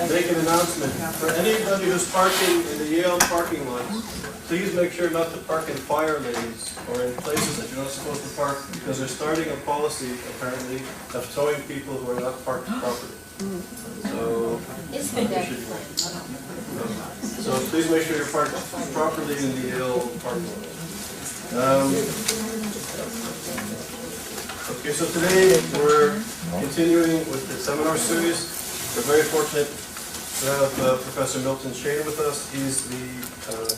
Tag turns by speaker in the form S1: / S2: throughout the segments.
S1: make an announcement. For anybody who's parking in the Yale parking lot, please make sure not to park in fire lanes or in places that you're not supposed to park, because they're starting a policy, apparently, of towing people who are not parked properly. So, please make sure you're parked properly in the Yale parking lot. Okay, so today we're continuing with the seminar series. We're very fortunate to have Professor Milton Shain with us. He's the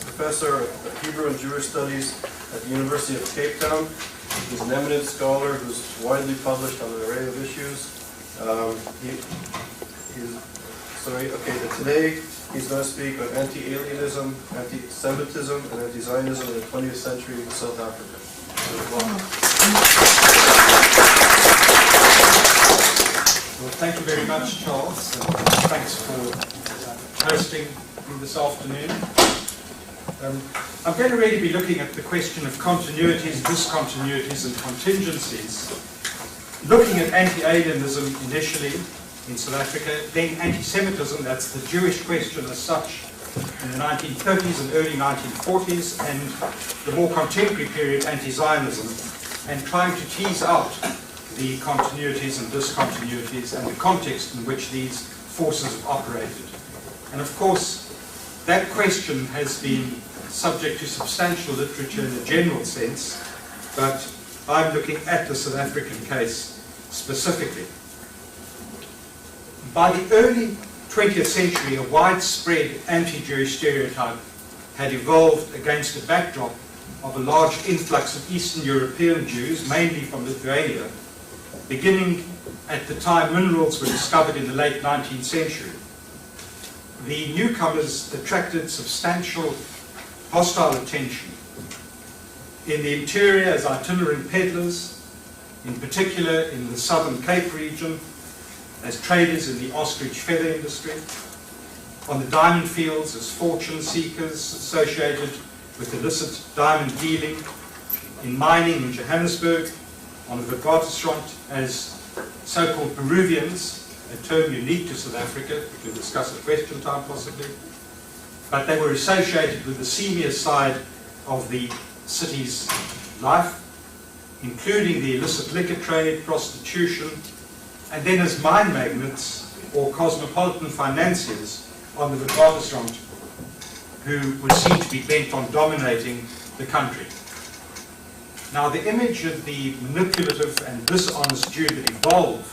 S1: professor of Hebrew and Jewish Studies at the University of Cape Town. He's an eminent scholar who's widely published on an array of issues. Today he's going to speak on anti-Alienism, Anti-Semitism, and Anti-Zionism in the 20th century in South Africa.
S2: Well, thank you very much, Charles, and thanks for hosting me this afternoon. I'm going to really be looking at the question of continuities, discontinuities, and contingencies, looking at anti-Alienism initially in South Africa, then anti-Semitism, that's the Jewish question as such, in the 1930s and early 1940s, and the more contemporary period, anti-Zionism, and trying to tease out the continuities and discontinuities and the context in which these forces have operated. And of course, that question has been subject to substantial literature in a general sense, but I'm looking at the South African case specifically. By the early 20th century, a widespread anti-Jewish stereotype had evolved against a backdrop of a large influx of Eastern European Jews, mainly from Lithuania, beginning at the time minerals were discovered in the late 19th century. The newcomers attracted substantial hostile attention in the interior as itinerant peddlers, in particular in the southern Cape region, as traders in the ostrich feather industry, on the diamond fields as fortune seekers associated with illicit diamond dealing, in mining in Johannesburg, on the Witwatersrand as so-called Peruvians, a term unique to South Africa, we can discuss at question time possibly, but they were associated with the seamier side of the city's life, including the illicit liquor trade, prostitution, and then as mine magnates or cosmopolitan financiers on the Witwatersrand, who were seen to be bent on dominating the country. Now, the image of the manipulative and dishonest Jew that evolved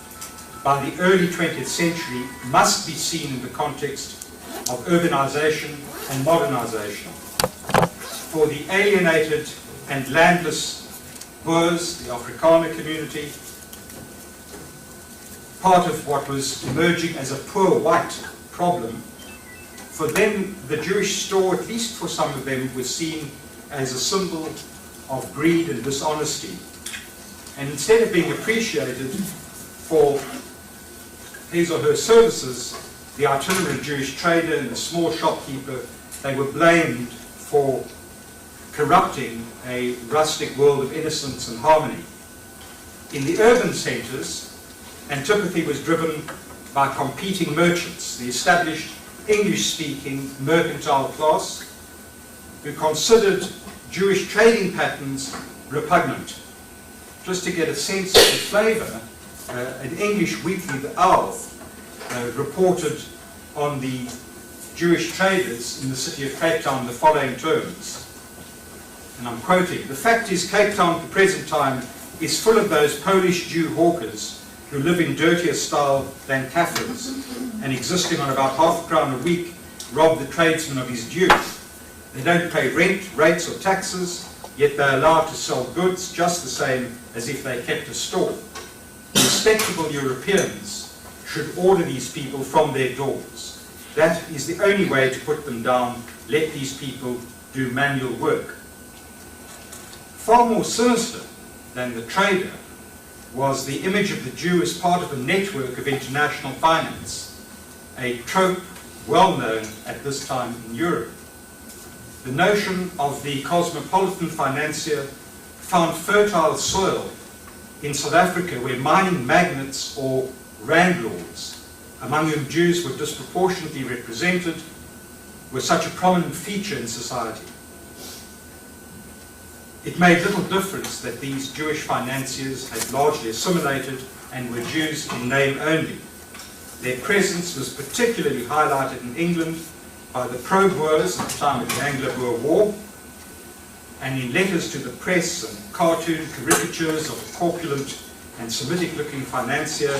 S2: by the early 20th century must be seen in the context of urbanization and modernization. For the alienated and landless Boers, the Afrikaner community, part of what was emerging as a poor white problem, for them, the Jewish store, at least for some of them, was seen as a symbol of greed and dishonesty. And instead of being appreciated for his or her services, the itinerant Jewish trader and the small shopkeeper, they were blamed for corrupting a rustic world of innocence and harmony. In the urban centers, antipathy was driven by competing merchants, the established English-speaking mercantile class, who considered Jewish trading patterns repugnant. Just to get a sense of the flavour, an English weekly, The Owl, reported on the Jewish traders in the city of Cape Town the following terms, and I'm quoting, "The fact is, Cape Town at the present time is full of those Polish Jew hawkers who live in dirtier style than Kafirs, and existing on about £0.50 a week, rob the tradesman of his due. They don't pay rent, rates or taxes, yet they're allowed to sell goods just the same as if they kept a store. Respectable Europeans should order these people from their doors. That is the only way to put them down. Let these people do manual work." Far more sinister than the trader was the image of the Jew as part of a network of international finance, a trope well known at this time in Europe. The notion of the cosmopolitan financier found fertile soil in South Africa, where mining magnates or landlords among whom Jews were disproportionately represented, were such a prominent feature in society. It made little difference that these Jewish financiers had largely assimilated and were Jews in name only. Their presence was particularly highlighted in England by the pro-Boers at the time of the Anglo-Boer War, and in letters to the press and cartoon caricatures of a corpulent and Semitic-looking financier,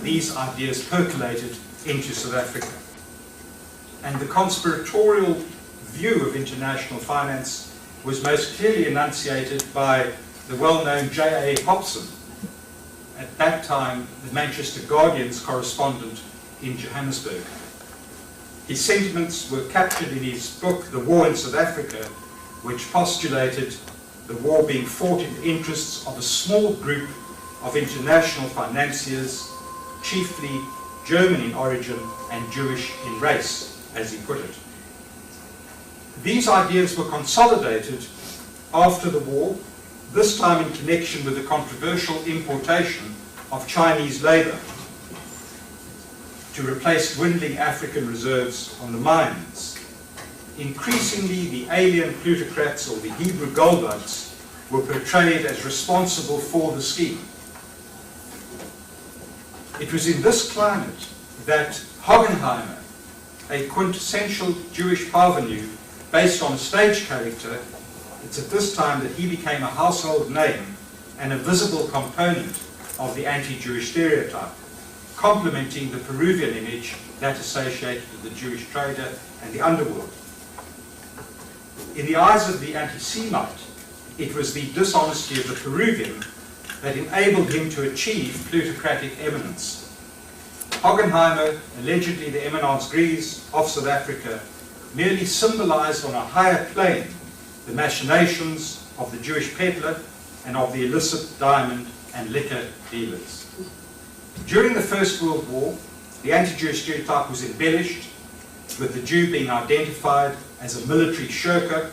S2: these ideas percolated into South Africa. And the conspiratorial view of international finance was most clearly enunciated by the well-known J.A. Hobson, at that time the Manchester Guardian's correspondent in Johannesburg. His sentiments were captured in his book, The War in South Africa, which postulated the war being fought in the interests of a small group of international financiers, chiefly German in origin and Jewish in race, as he put it. These ideas were consolidated after the war, this time in connection with the controversial importation of Chinese labor to replace dwindling African reserves on the mines. Increasingly, the alien plutocrats or the Hebrew goldbugs were portrayed as responsible for the scheme. It was in this climate that Hoggenheimer, a quintessential Jewish parvenu based on a stage character, it's at this time that he became a household name and a visible component of the anti-Jewish stereotype, complementing the Peruvian image that associated with the Jewish trader and the underworld. In the eyes of the anti-Semite, it was the dishonesty of the Peruvian that enabled him to achieve plutocratic eminence. Hoggenheimer, allegedly the eminence grise of South Africa, merely symbolized on a higher plane the machinations of the Jewish peddler and of the illicit diamond and liquor dealers. During the First World War, the anti-Jewish stereotype was embellished, with the Jew being identified as a military shirker,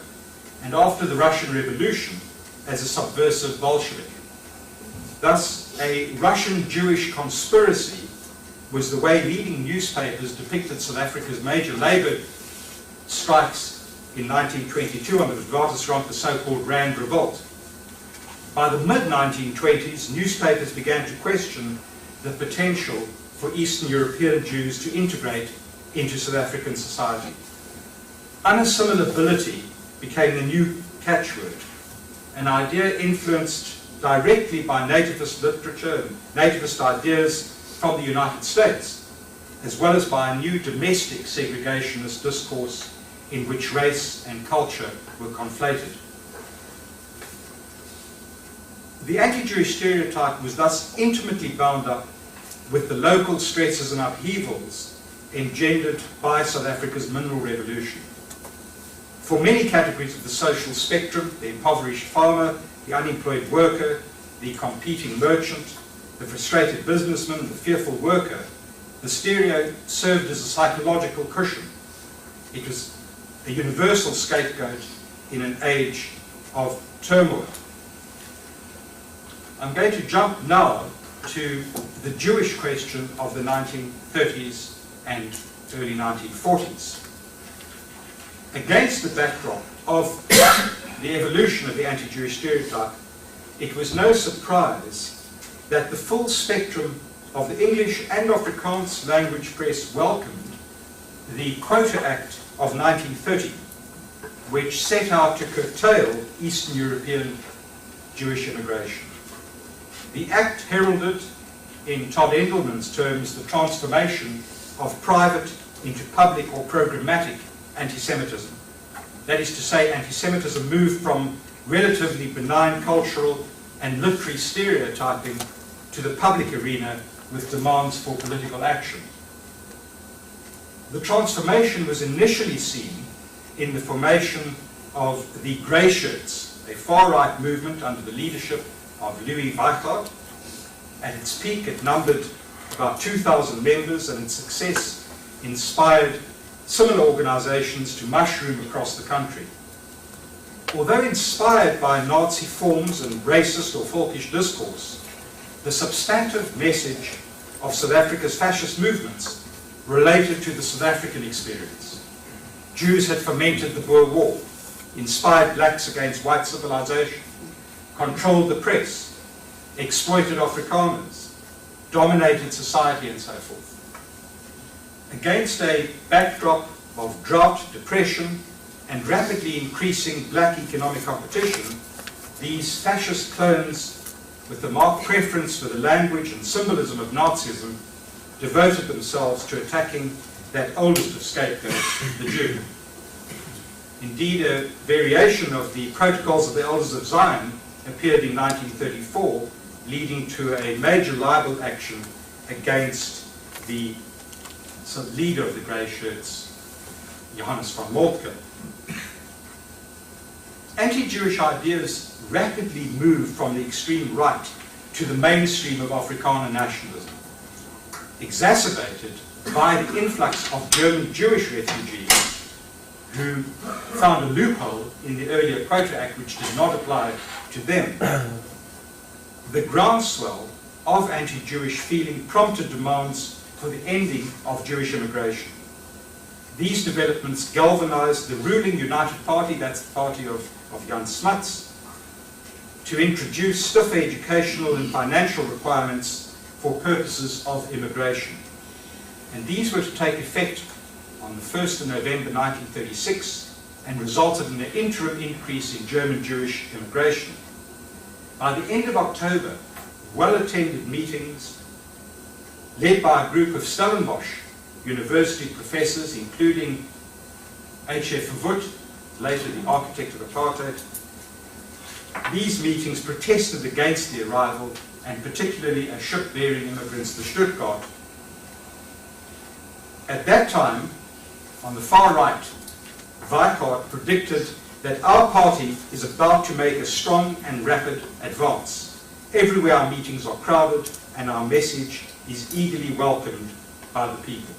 S2: and after the Russian Revolution as a subversive Bolshevik. Thus, a Russian-Jewish conspiracy was the way leading newspapers depicted South Africa's major labor strikes in 1922 under the Waterfront, the so-called Rand Revolt. By the mid-1920s, newspapers began to question the potential for Eastern European Jews to integrate into South African society. Unassimilability became the new catchword, an idea influenced directly by nativist literature and nativist ideas from the United States, as well as by a new domestic segregationist discourse in which race and culture were conflated. The anti-Jewish stereotype was thus intimately bound up with the local stresses and upheavals engendered by South Africa's mineral revolution. For many categories of the social spectrum, the impoverished farmer, the unemployed worker, the competing merchant, the frustrated businessman, the fearful worker, the stereo served as a psychological cushion. It was a universal scapegoat in an age of turmoil. I'm going to jump now to the Jewish question of the 1930s and early 1940s. Against the backdrop of the evolution of the anti-Jewish stereotype, it was no surprise that the full spectrum of the English and Afrikaans language press welcomed the Quota Act of 1930, which set out to curtail Eastern European Jewish immigration. The Act heralded, in Todd Endelman's terms, the transformation of private into public or programmatic anti-Semitism. That is to say, anti-Semitism moved from relatively benign cultural and literary stereotyping to the public arena with demands for political action. The transformation was initially seen in the formation of the Grey Shirts, a far-right movement under the leadership of Louis Weichert. At its peak, it numbered about 2,000 members, and its success inspired similar organizations to mushroom across the country. Although inspired by Nazi forms and racist or folkish discourse, the substantive message of South Africa's fascist movements related to the South African experience. Jews had fomented the Boer War, inspired blacks against white civilization, controlled the press, exploited Afrikaners, dominated society and so forth. Against a backdrop of drought, depression, and rapidly increasing black economic competition, these fascist clones, with the marked preference for the language and symbolism of Nazism, devoted themselves to attacking that oldest of scapegoats, the Jew. Indeed, a variation of the Protocols of the Elders of Zion appeared in 1934, leading to a major libel action against the leader of the Grey Shirts, Johannes van Moltke. Anti-Jewish ideas rapidly moved from the extreme right to the mainstream of Afrikaner nationalism, exacerbated by the influx of German Jewish refugees who found a loophole in the earlier Quota Act which did not apply to them. The groundswell of anti-Jewish feeling prompted demands for the ending of Jewish immigration. These developments galvanized the ruling United Party, that's the party of Jan Smuts, to introduce stiffer educational and financial requirements for purposes of immigration. And these were to take effect on the 1st of November 1936 and resulted in an interim increase in German Jewish immigration. By the end of October, well-attended meetings led by a group of Stellenbosch University professors, including H.F. Verwoerd, later the architect of apartheid. These meetings protested against the arrival, and particularly as ship-bearing immigrants to Stuttgart. At that time, on the far right, Weikart predicted that our party is about to make a strong and rapid advance. Everywhere our meetings are crowded, and our message is eagerly welcomed by the people.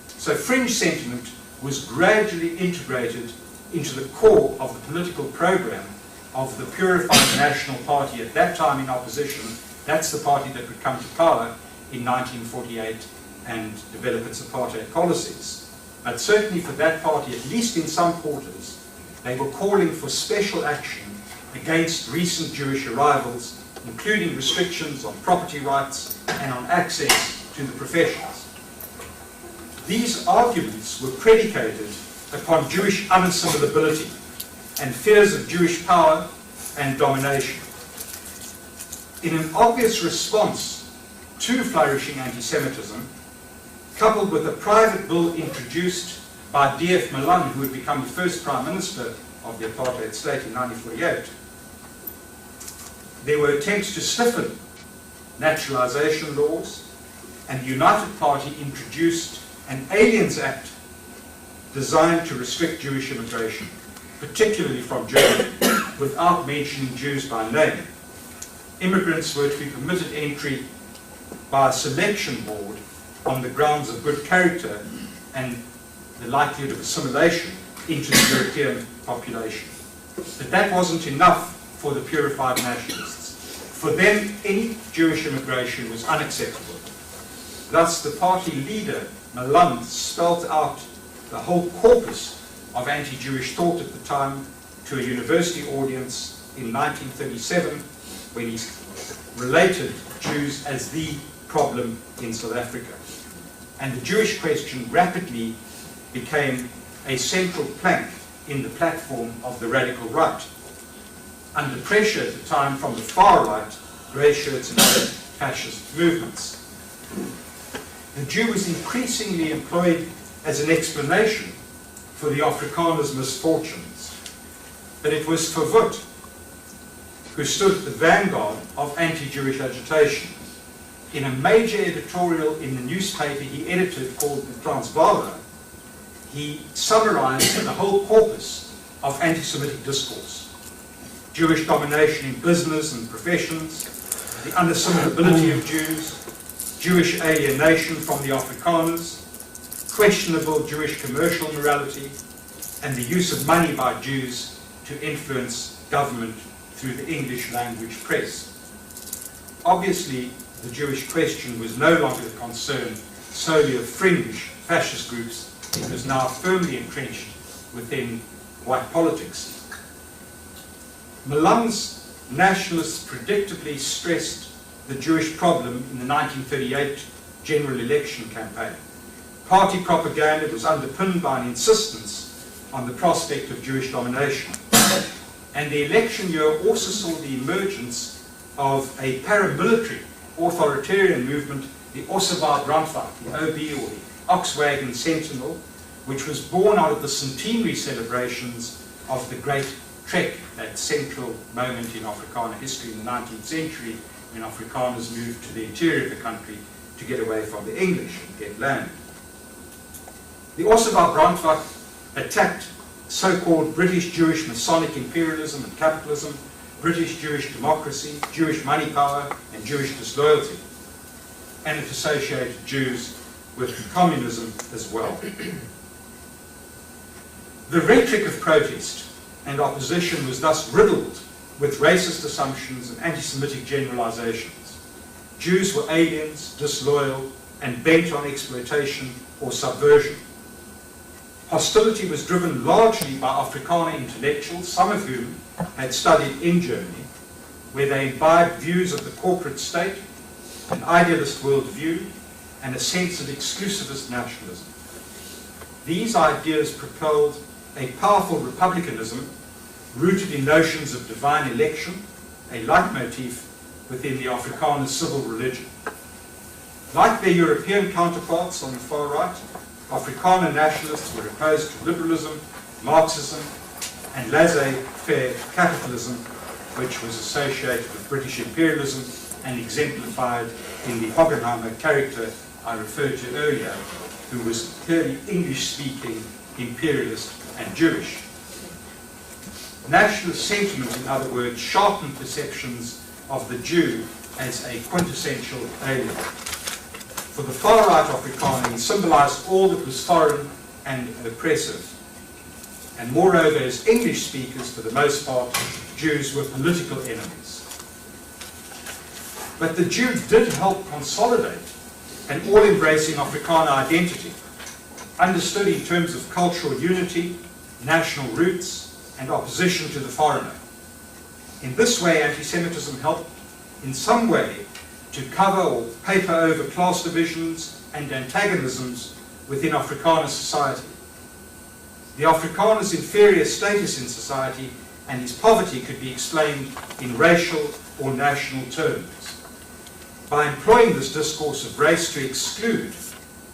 S2: So fringe sentiment was gradually integrated into the core of the political program of the Purified National Party, at that time in opposition. That's the party that would come to power in 1948 and develop its apartheid policies. But certainly for that party, at least in some quarters, they were calling for special action against recent Jewish arrivals, including restrictions on property rights and on access to the professions. These arguments were predicated upon Jewish unassimilability and fears of Jewish power and domination. In an obvious response to flourishing anti-Semitism, coupled with a private bill introduced by D.F. Malan, who would become the first Prime Minister of the apartheid state in 1948, there were attempts to stiffen naturalization laws, and the United Party introduced an Aliens Act designed to restrict Jewish immigration, particularly from Germany, without mentioning Jews by name. Immigrants were to be permitted entry by a selection board on the grounds of good character and the likelihood of assimilation into the European population. But that wasn't enough for the purified nationalists. For them, any Jewish immigration was unacceptable. Thus, the party leader, Malan, spelt out the whole corpus of anti-Jewish thought at the time to a university audience in 1937, when he related Jews as the problem in South Africa. And the Jewish question rapidly became a central plank in the platform of the radical right. Under pressure at the time from the far right, grey shirts and other fascist movements. The Jew was increasingly employed as an explanation for the Afrikaners' misfortunes. But it was Verwoerd who stood at the vanguard of anti-Jewish agitation. In a major editorial in the newspaper he edited called the Transvaal, he summarized the whole corpus of anti-Semitic discourse. Jewish domination in business and professions, the unassimilability of Jews, Jewish alienation from the Afrikaners, questionable Jewish commercial morality, and the use of money by Jews to influence government through the English language press. Obviously, the Jewish question was no longer the concern solely of fringe fascist groups. It was now firmly entrenched within white politics. Malung's nationalists predictably stressed the Jewish problem in the 1938 general election campaign. Party propaganda was underpinned by an insistence on the prospect of Jewish domination. And the election year also saw the emergence of a paramilitary authoritarian movement, the Ossebaard Brandwacht, the OB, or the Oxwagon Sentinel, which was born out of the centenary celebrations of the Great Trek, that central moment in Afrikaner history in the 19th century, when Afrikaners moved to the interior of the country to get away from the English and get land. The Ossebaard Brandwacht attacked so-called British Jewish Masonic imperialism and capitalism, British Jewish democracy, Jewish money power, and Jewish disloyalty, and it associated Jews with communism as well. The rhetoric of protest and opposition was thus riddled with racist assumptions and anti-Semitic generalizations. Jews were aliens, disloyal, and bent on exploitation or subversion. Hostility was driven largely by Afrikaner intellectuals, some of whom had studied in Germany, where they imbibed views of the corporate state, an idealist worldview, and a sense of exclusivist nationalism. These ideas propelled a powerful republicanism rooted in notions of divine election, a leitmotif within the Afrikaner civil religion. Like their European counterparts on the far right, Afrikaner nationalists were opposed to liberalism, Marxism, and laissez-faire capitalism, which was associated with British imperialism and exemplified in the Hockenheimer character I referred to earlier, who was clearly English-speaking, imperialist, and Jewish. Nationalist sentiment, in other words, sharpened perceptions of the Jew as a quintessential alien. For the far-right Afrikaner, he symbolized all that was foreign and oppressive. And moreover, as English speakers, for the most part, Jews were political enemies. But the Jew did help consolidate an all-embracing Afrikaner identity, understood in terms of cultural unity, national roots, and opposition to the foreigner. In this way, anti-Semitism helped in some way to cover or paper over class divisions and antagonisms within Afrikaner society. The Afrikaner's inferior status in society and his poverty could be explained in racial or national terms. By employing this discourse of race to exclude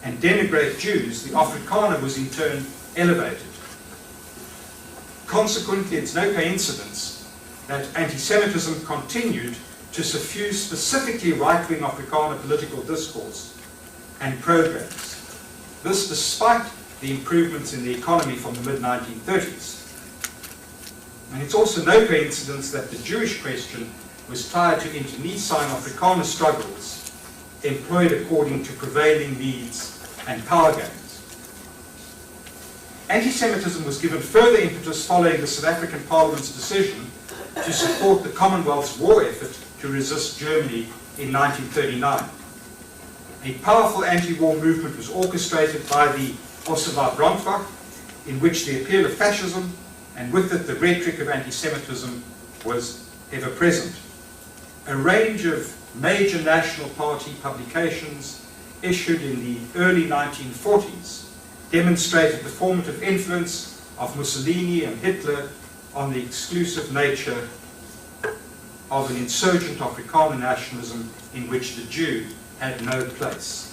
S2: and denigrate Jews, the Afrikaner was in turn elevated. Consequently, it's no coincidence that anti-Semitism continued to suffuse specifically right-wing Afrikaner political discourse and programs. This despite the improvements in the economy from the mid-1930s. And it's also no coincidence that the Jewish question was tied to internecine Afrikaner struggles employed according to prevailing needs and power gains. Anti-Semitism was given further impetus following the South African Parliament's decision to support the Commonwealth's war effort to resist Germany in 1939. A powerful anti-war movement was orchestrated by the Ossebaard Brandwacht, in which the appeal of fascism and with it the rhetoric of anti-Semitism was ever present. A range of major National Party publications issued in the early 1940s demonstrated the formative influence of Mussolini and Hitler on the exclusive nature of an insurgent Afrikaner nationalism in which the Jew had no place.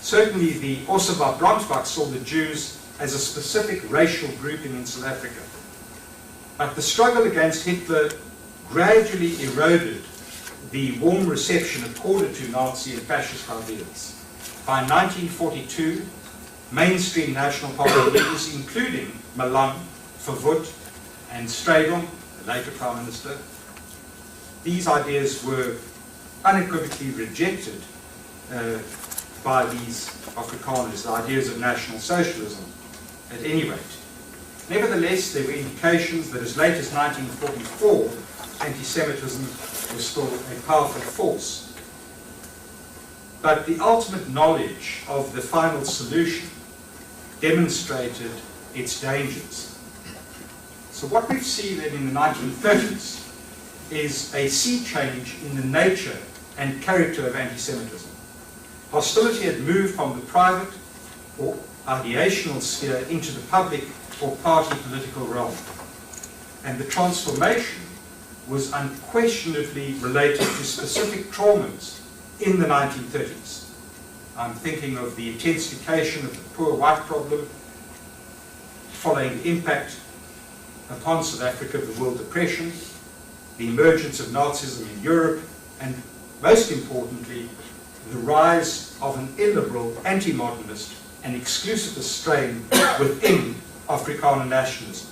S2: Certainly the Ossebaard Brandwacht saw the Jews as a specific racial grouping in South Africa. But the struggle against Hitler gradually eroded the warm reception accorded to Nazi and fascist ideas. By 1942, mainstream National Party leaders, including Malung, Verwoerd, and Strydom, the later Prime Minister, these ideas were unequivocally rejected by these Afrikaners, the ideas of National Socialism, at any rate. Nevertheless, there were indications that as late as 1944, anti-Semitism was still a powerful force. but the ultimate knowledge of the final solution demonstrated its dangers. So what we've seen then in the 1930s is a sea change in the nature and character of anti-Semitism. Hostility had moved from the private or ideational sphere into the public or party political realm. And the transformation was unquestionably related to specific traumas in the 1930s. I'm thinking of the intensification of the poor white problem following the impact upon South Africa of the World Depression, the emergence of Nazism in Europe, and most importantly, the rise of an illiberal, anti-modernist and exclusivist strain within Afrikaner nationalism.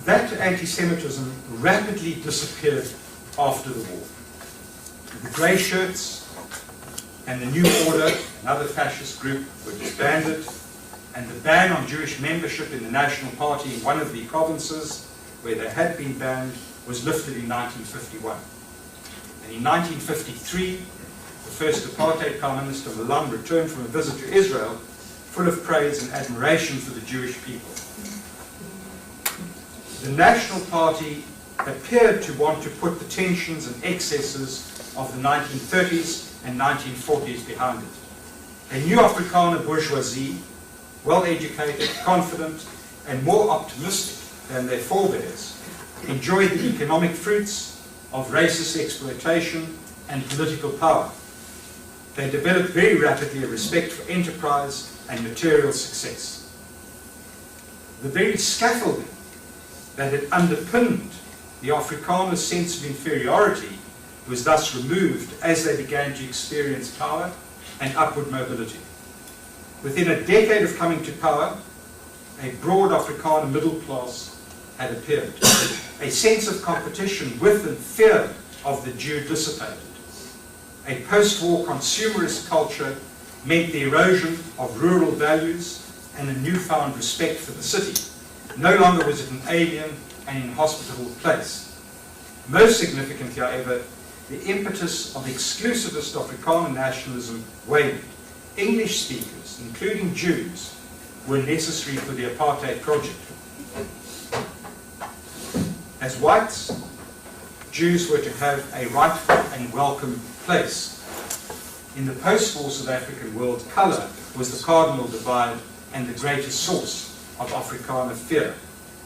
S2: That anti-Semitism rapidly disappeared after the war. The grey shirts and the New Order, another fascist group, were disbanded, and the ban on Jewish membership in the National Party in one of the provinces where they had been banned was lifted in 1951. And in 1953, the first apartheid Prime Minister Malam returned from a visit to Israel full of praise and admiration for the Jewish people. The National Party appeared to want to put the tensions and excesses of the 1930s and 1940s behind it. A new Afrikaner bourgeoisie, well-educated, confident, and more optimistic than their forebears, enjoyed the economic fruits of racist exploitation and political power. They developed very rapidly a respect for enterprise and material success. The very scaffolding that had underpinned the Afrikaner sense of inferiority was thus removed as they began to experience power and upward mobility. Within a decade of coming to power, a broad Afrikaner middle class had appeared. A sense of competition with and fear of the Jew dissipated. A post-war consumerist culture meant the erosion of rural values and a newfound respect for the city. No longer was it an alien and inhospitable place. Most significantly, however, the impetus of exclusivist Afrikaner nationalism waned. English speakers, including Jews, were necessary for the apartheid project. As whites, Jews were to have a rightful and welcome place. In the post-war South African world, colour was the cardinal divide and the greatest source of Afrikaner fear.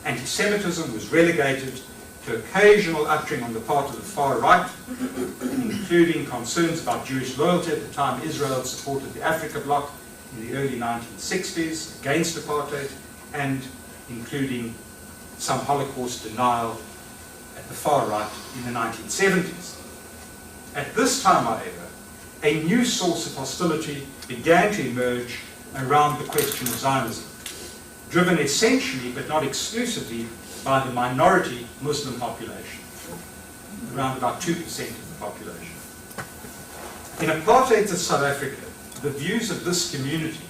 S2: Anti-Semitism was relegated to occasional uttering on the part of the far right, including concerns about Jewish loyalty. At the time, Israel supported the Africa Bloc in the early 1960s against apartheid, and including some Holocaust denial at the far right in the 1970s. At this time, however, a new source of hostility began to emerge around the question of Zionism, driven essentially, but not exclusively, by the minority Muslim population, around about 2% of the population. In apartheid South Africa, the views of this community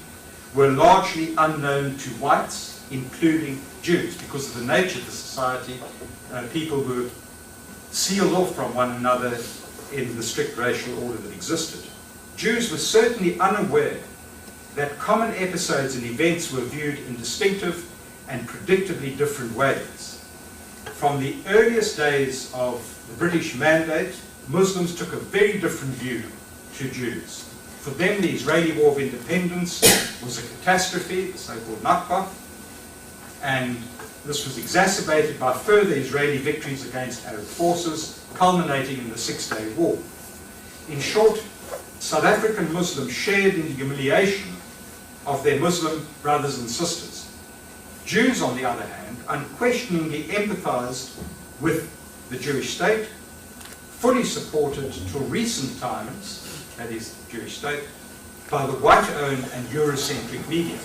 S2: were largely unknown to whites, including Jews, because of the nature of the society. People were sealed off from one another in the strict racial order that existed. Jews were certainly unaware that common episodes and events were viewed in distinctive and predictably different ways. From the earliest days of the British Mandate, Muslims took a very different view to Jews. For them, the Israeli War of Independence was a catastrophe, the so-called Nakba, and this was exacerbated by further Israeli victories against Arab forces, culminating in the Six-Day War. In short, South African Muslims shared in the humiliation of their Muslim brothers and sisters. Jews, on the other hand, unquestioningly empathized with the Jewish state, fully supported till recent times, that is, the Jewish state, by the white-owned and Eurocentric media.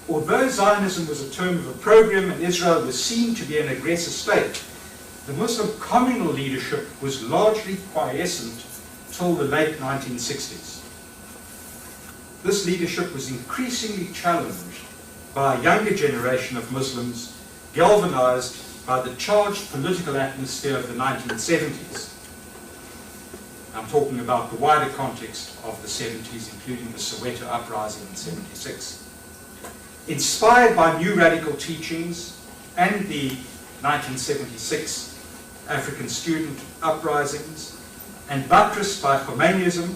S2: Although Zionism was a term of opprobrium and Israel was seen to be an aggressor state, the Muslim communal leadership was largely quiescent till the late 1960s. This leadership was increasingly challenged by a younger generation of Muslims galvanized by the charged political atmosphere of the 1970s. I'm talking about the wider context of the 70s, including the Soweto uprising in 76. Inspired by new radical teachings and the 1976 African student uprisings, and buttressed by Khomeinism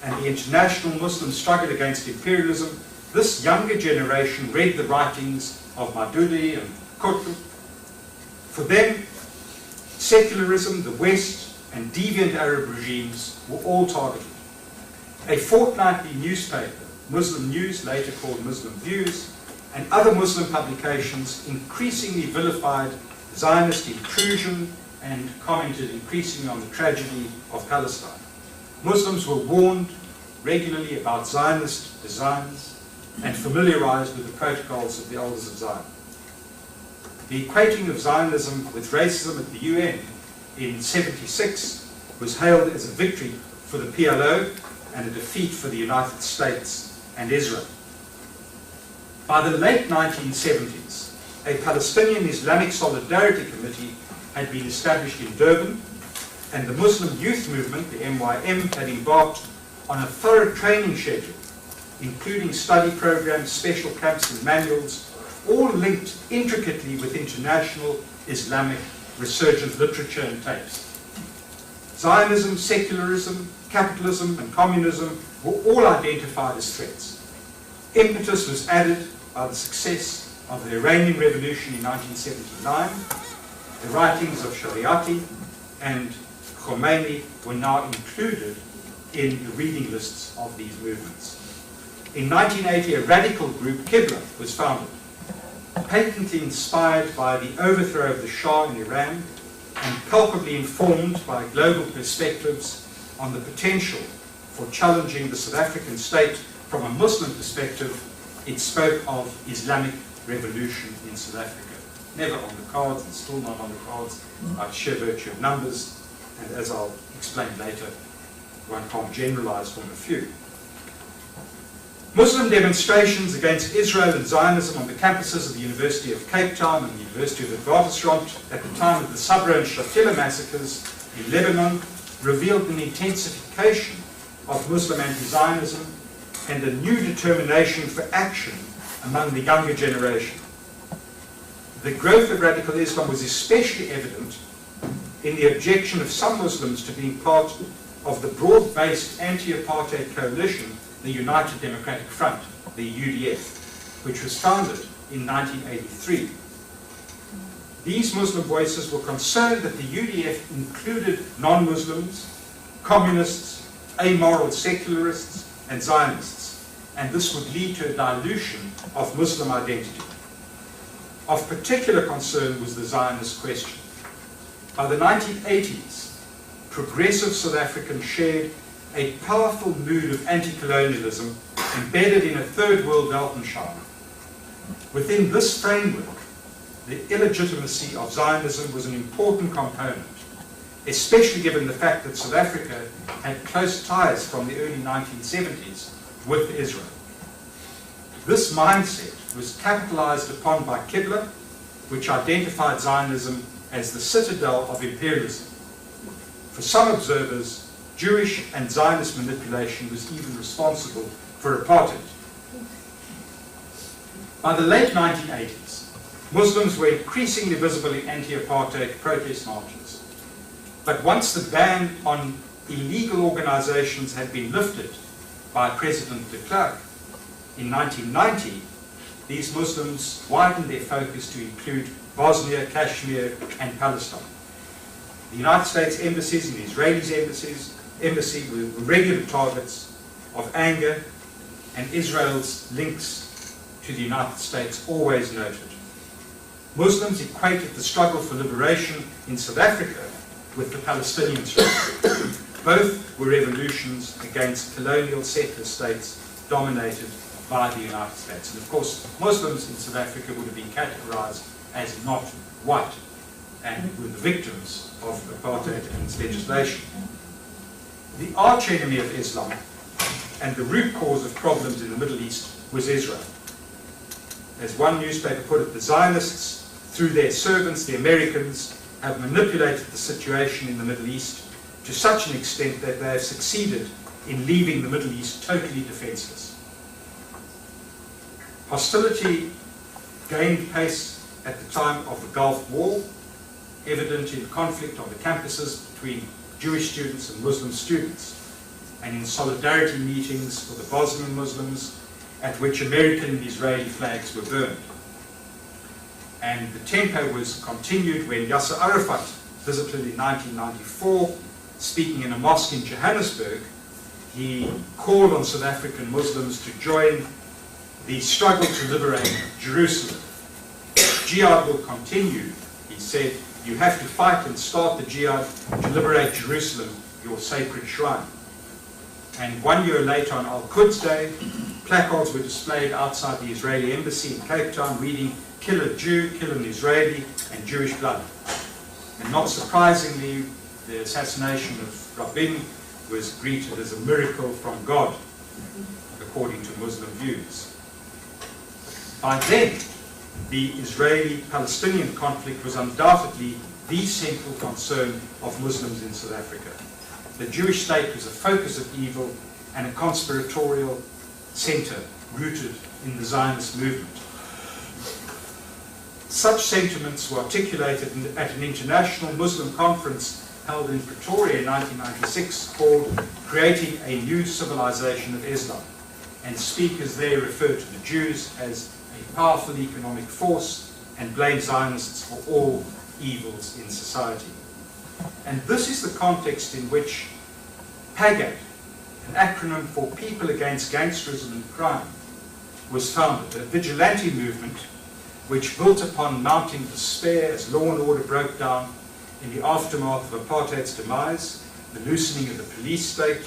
S2: and the international Muslim struggle against imperialism, this younger generation read the writings of Madudi and Kutlu. For them, secularism, the West, and deviant Arab regimes were all targeted. A fortnightly newspaper, Muslim News, later called Muslim Views, and other Muslim publications increasingly vilified Zionist intrusion and commented increasingly on the tragedy of Palestine. Muslims were warned regularly about Zionist designs and familiarized with the protocols of the Elders of Zion. The equating of Zionism with racism at the UN in '76 was hailed as a victory for the PLO and a defeat for the United States and Israel. By the late 1970s, a Palestinian Islamic Solidarity Committee had been established in Durban, and the Muslim Youth Movement, the MYM, had embarked on a thorough training schedule, including study programs, special camps and manuals, all linked intricately with international Islamic resurgent literature and tapes. Zionism, secularism, capitalism and communism were all identified as threats. Impetus was added by the success of the Iranian Revolution in 1979. The writings of Shariati and Khomeini were now included in the reading lists of these movements. In 1980, a radical group, Qibla, was founded, patently inspired by the overthrow of the Shah in Iran and culpably informed by global perspectives on the potential for challenging the South African state from a Muslim perspective. It spoke of Islamic revolution in South Africa. Never on the cards, and still not on the cards, by sheer virtue of numbers, and as I'll explain later, one can't generalize from a few. Muslim demonstrations against Israel and Zionism on the campuses of the University of Cape Town and the University of Witwatersrand at the time of the Sabra and Shatila massacres in Lebanon revealed an intensification of Muslim anti-Zionism and a new determination for action among the younger generation. The growth of radical Islam was especially evident in the objection of some Muslims to being part of the broad-based anti-apartheid coalition, the United Democratic Front, the UDF, which was founded in 1983. These Muslim voices were concerned that the UDF included non-Muslims, communists, amoral secularists, and Zionists, and this would lead to a dilution of Muslim identity. Of particular concern was the Zionist question. By the 1980s, progressive South Africans shared a powerful mood of anti-colonialism embedded in a third world Weltanschauung. Within this framework, the illegitimacy of Zionism was an important component, especially given the fact that South Africa had close ties from the early 1970s with Israel. This mindset was capitalized upon by Qibla, which identified Zionism as the citadel of imperialism. For some observers, Jewish and Zionist manipulation was even responsible for apartheid. By the late 1980s, Muslims were increasingly visible in anti-apartheid protest marches. But once the ban on illegal organizations had been lifted by President de Klerk in 1990, these Muslims widened their focus to include Bosnia, Kashmir, and Palestine. The United States embassies and the Israeli embassy were regular targets of anger, and Israel's links to the United States always noted. Muslims equated the struggle for liberation in South Africa with the Palestinian struggle. Both were revolutions against colonial settler states dominated by the United States. And of course, Muslims in South Africa would have been categorized as not white and were the victims of apartheid and its legislation. The arch enemy of Islam and the root cause of problems in the Middle East was Israel. As one newspaper put it, the Zionists through their servants, the Americans, have manipulated the situation in the Middle East to such an extent that they have succeeded in leaving the Middle East totally defenseless. Hostility gained pace at the time of the Gulf War, evident in conflict on the campuses between Jewish students and Muslim students, and in solidarity meetings for the Bosnian Muslims, at which American and Israeli flags were burned. And the tempo was continued when Yasser Arafat visited in 1994, speaking in a mosque in Johannesburg. He called on South African Muslims to join the struggle to liberate Jerusalem. Jihad will continue, he said. You have to fight and start the jihad to liberate Jerusalem, your sacred shrine. And 1 year later, on Al-Quds Day, placards were displayed outside the Israeli embassy in Cape Town reading, "Kill a Jew, kill an Israeli, and Jewish blood." And not surprisingly, the assassination of Rabin was greeted as a miracle from God, according to Muslim views. By then, the Israeli-Palestinian conflict was undoubtedly the central concern of Muslims in South Africa. The Jewish state was a focus of evil and a conspiratorial center rooted in the Zionist movement. Such sentiments were articulated at an international Muslim conference held in Pretoria in 1996 called "Creating a New Civilization of Islam," and speakers there referred to the Jews as a powerful economic force and blamed Zionists for all evils in society. And this is the context in which PAGAD, an acronym for People Against Gangsterism and Crime, was founded, a vigilante movement which built upon mounting despair as law and order broke down in the aftermath of apartheid's demise, the loosening of the police state,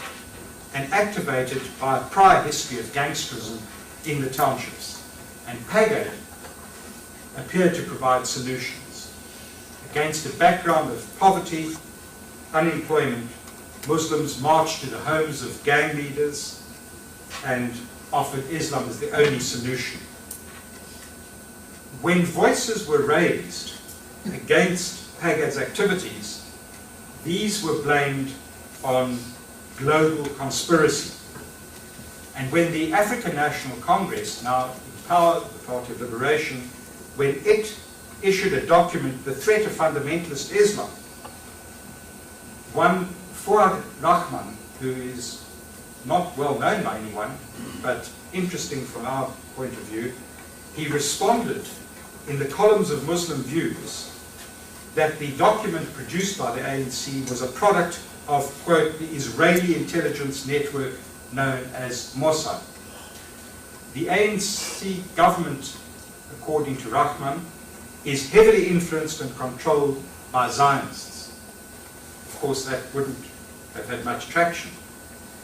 S2: and activated by a prior history of gangsterism in the townships. And PAGAD appeared to provide solutions. Against a background of poverty, unemployment, Muslims marched to the homes of gang leaders and offered Islam as the only solution. When voices were raised against PAGAD's activities, these were blamed on global conspiracy. And when the African National Congress, now in power, the Party of Liberation, when it issued a document, The Threat of Fundamentalist Islam, one Fuad Rahman, who is not well known by anyone, but interesting from our point of view, he responded in the columns of Muslim Views that the document produced by the ANC was a product of, quote, the Israeli intelligence network known as Mossad. The ANC government, according to Rahman, is heavily influenced and controlled by Zionists. Of course, that wouldn't have had much traction.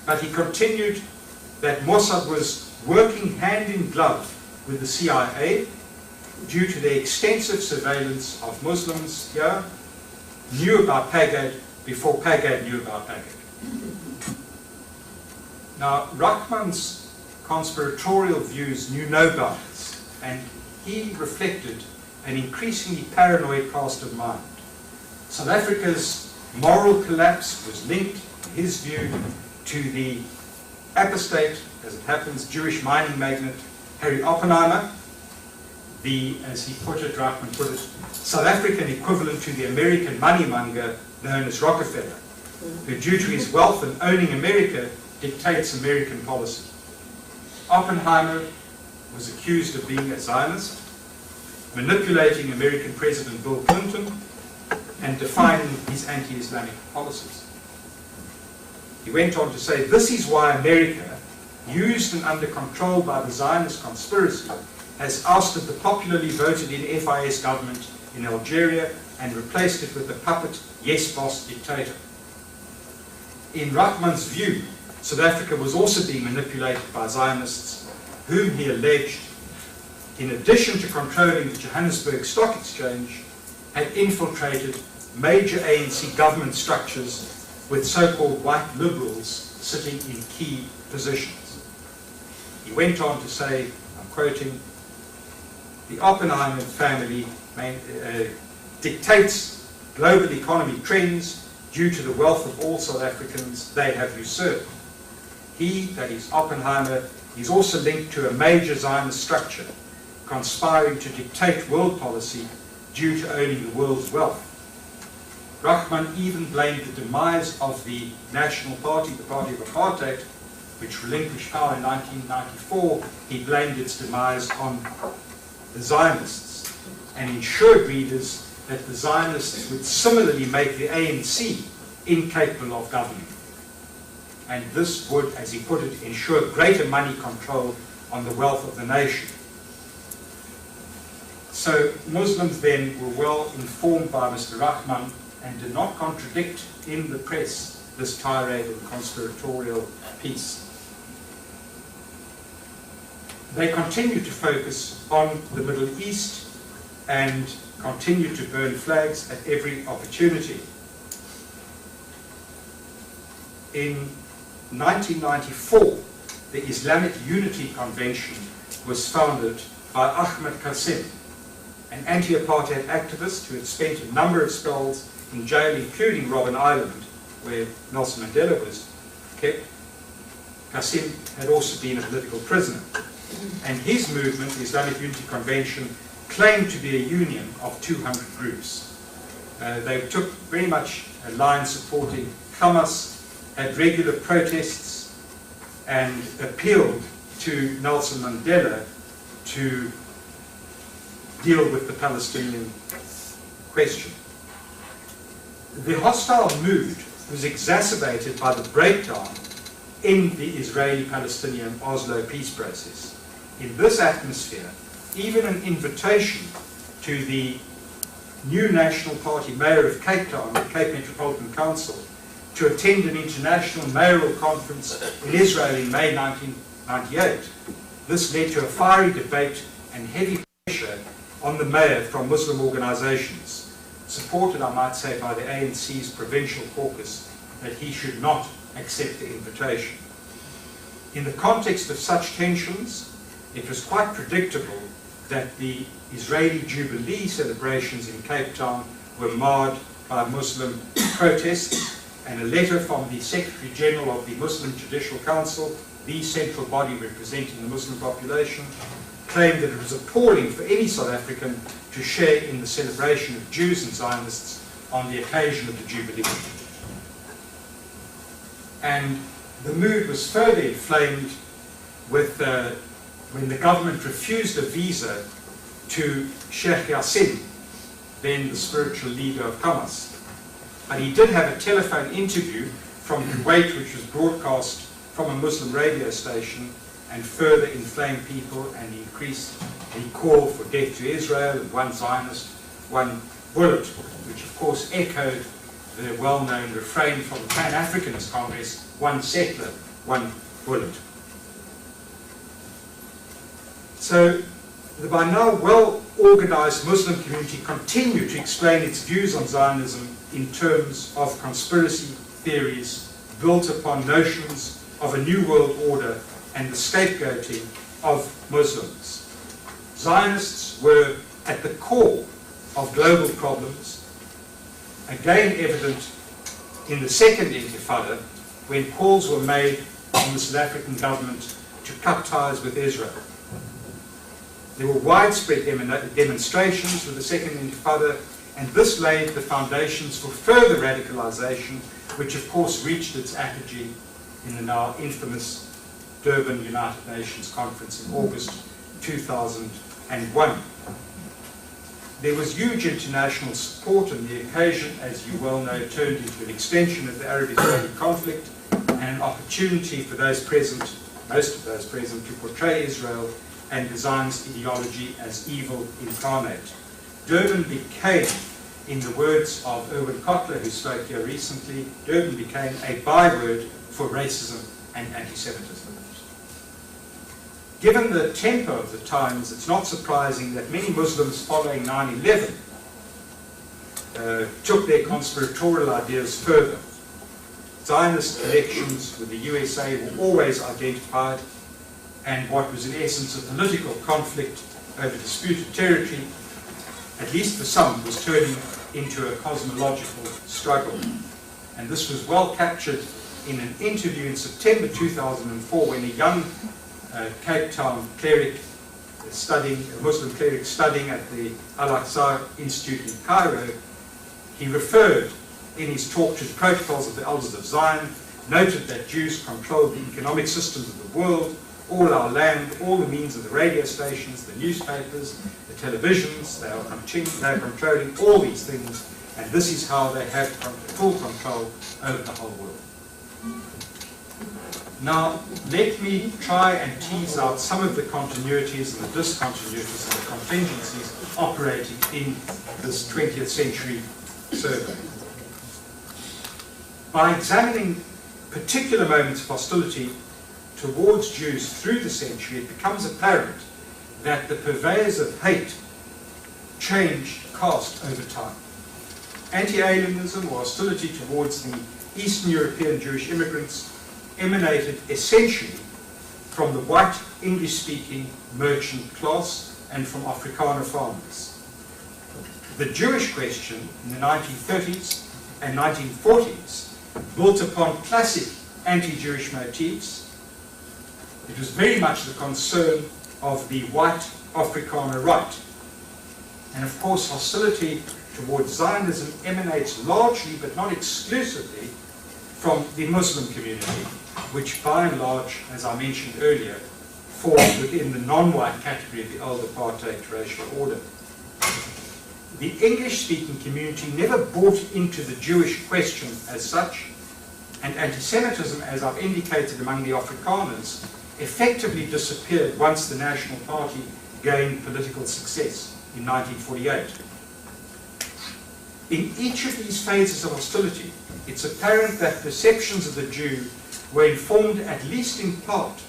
S2: But he continued that Mossad was working hand in glove with the CIA due to their extensive surveillance of Muslims here, knew about PAGAD before PAGAD knew about PAGAD. Now, Rahman's conspiratorial views knew no bounds, and he reflected an increasingly paranoid cast of mind. South Africa's moral collapse was linked, in his view, to the apostate, as it happens, Jewish mining magnate Harry Oppenheimer, the, as he put it, Rahman put it, South African equivalent to the American moneymonger known as Rockefeller, who, due to his wealth and owning America, dictates American policy. Oppenheimer was accused of being a Zionist, manipulating American President Bill Clinton, and defining his anti-Islamic policies. He went on to say, this is why America, used and under control by the Zionist conspiracy, has ousted the popularly voted in FIS government in Algeria and replaced it with the puppet yes boss dictator. In Rahman's view, South Africa was also being manipulated by Zionists, whom he alleged, in addition to controlling the Johannesburg Stock Exchange, had infiltrated major ANC government structures with so-called white liberals sitting in key positions. He went on to say, I'm quoting, the Oppenheimer family dictates global economy trends due to the wealth of all South Africans they have usurped. He, that is Oppenheimer, is also linked to a major Zionist structure, conspiring to dictate world policy due to owning the world's wealth. Rahman even blamed the demise of the National Party, the party of apartheid, which relinquished power in 1994, he blamed its demise on the Zionists, and ensured readers that the Zionists would similarly make the ANC incapable of governing. And this would, as he put it, ensure greater money control on the wealth of the nation. So Muslims then were well informed by Mr. Rahman and did not contradict in the press this tirade and conspiratorial piece. They continued to focus on the Middle East and continued to burn flags at every opportunity. In 1994, the Islamic Unity Convention was founded by Ahmed Qasim, an anti-apartheid activist who had spent a number of spells in jail, including Robben Island, where Nelson Mandela was kept. Qasim had also been a political prisoner. And his movement, the Islamic Unity Convention, claimed to be a union of 200 groups. They took very much a line supporting Hamas, had regular protests, and appealed to Nelson Mandela to deal with the Palestinian question. The hostile mood was exacerbated by the breakdown in the Israeli-Palestinian Oslo peace process. In this atmosphere, even an invitation to the new National Party mayor of Cape Town, the Cape Metropolitan Council, to attend an international mayoral conference in Israel in May 1998. This led to a fiery debate and heavy pressure on the mayor from Muslim organizations, supported, I might say, by the ANC's provincial caucus, that he should not accept the invitation. In the context of such tensions, it was quite predictable that the Israeli Jubilee celebrations in Cape Town were marred by Muslim protests, and a letter from the Secretary General of the Muslim Judicial Council, the central body representing the Muslim population, claimed that it was appalling for any South African to share in the celebration of Jews and Zionists on the occasion of the Jubilee. And the mood was further inflamed with when the government refused a visa to Sheikh Yassin, then the spiritual leader of Hamas. But he did have a telephone interview from Kuwait, which was broadcast from a Muslim radio station, and further inflamed people and increased the call for death to Israel, and one Zionist, one bullet, which of course echoed the well-known refrain from the Pan-Africanist Congress, one settler, one bullet. So the by now well-organized Muslim community continued to explain its views on Zionism in terms of conspiracy theories built upon notions of a new world order and the scapegoating of Muslims. Zionists were at the core of global problems, again evident in the Second Intifada, when calls were made on the South African government to cut ties with Israel. There were widespread demonstrations with the Second Intifada, and this laid the foundations for further radicalization, which of course reached its apogee in the now infamous Durban United Nations Conference in August 2001. There was huge international support, and the occasion, as you well know, turned into an extension of the Arab-Israeli conflict and an opportunity for those present, most of those present, to portray Israel and the Zionist ideology as evil incarnate. Durban became, in the words of Erwin Kotler, who spoke here recently, Durban became a byword for racism and anti-Semitism. Given the tempo of the times, it's not surprising that many Muslims following 9/11 took their conspiratorial ideas further. Zionist connections with the USA were always identified, and what was in essence a political conflict over disputed territory at least for some, was turning into a cosmological struggle. And this was well captured in an interview in September 2004 when a young Cape Town cleric a Muslim cleric studying at the Al-Aqsa Institute in Cairo, he referred in his talk to the protocols of the Elders of Zion, noted that Jews controlled the economic systems of the world, all our land, all the means of the radio stations, the newspapers, the televisions, they are controlling all these things, and this is how they have full control over the whole world. Now, let me try and tease out some of the continuities and the discontinuities and the contingencies operating in this 20th century survey. By examining particular moments of hostility towards Jews through the century, it becomes apparent that the purveyors of hate changed caste over time. Anti-Alienism or hostility towards the Eastern European Jewish immigrants emanated essentially from the white English-speaking merchant class and from Afrikaner farmers. The Jewish question in the 1930s and 1940s built upon classic anti-Jewish motifs. It was very much the concern of the white Afrikaner right. And of course, hostility towards Zionism emanates largely, but not exclusively, from the Muslim community, which by and large, as I mentioned earlier, falls within the non-white category of the old apartheid racial order. The English-speaking community never bought into the Jewish question as such, and anti-Semitism, as I've indicated among the Afrikaners, effectively disappeared once the National Party gained political success in 1948. In each of these phases of hostility, it's apparent that perceptions of the Jew were informed, at least in part,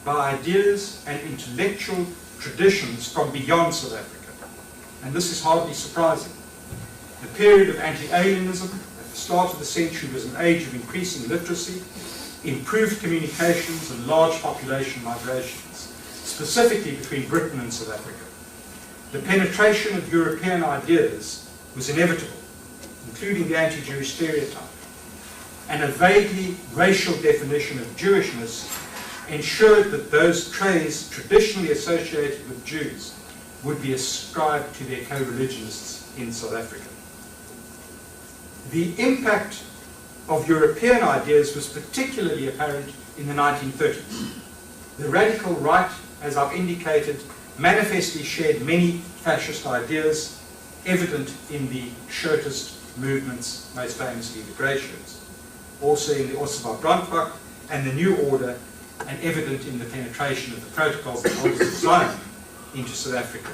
S2: by ideas and intellectual traditions from beyond South Africa. And this is hardly surprising. The period of anti-alienism at the start of the century was an age of increasing literacy, improved communications, and large population migrations, specifically between Britain and South Africa. The penetration of European ideas was inevitable, including the anti-Jewish stereotype, and a vaguely racial definition of Jewishness ensured that those traits traditionally associated with Jews would be ascribed to their co-religionists in South Africa. The impact of European ideas was particularly apparent in the 1930s. The radical right, as I've indicated, manifestly shared many fascist ideas, evident in the shirtist movements, most famously the grey shirts, also in the Ossewa Brandbach and the New Order, and evident in the penetration of the protocols of the Elders of Zion into South Africa.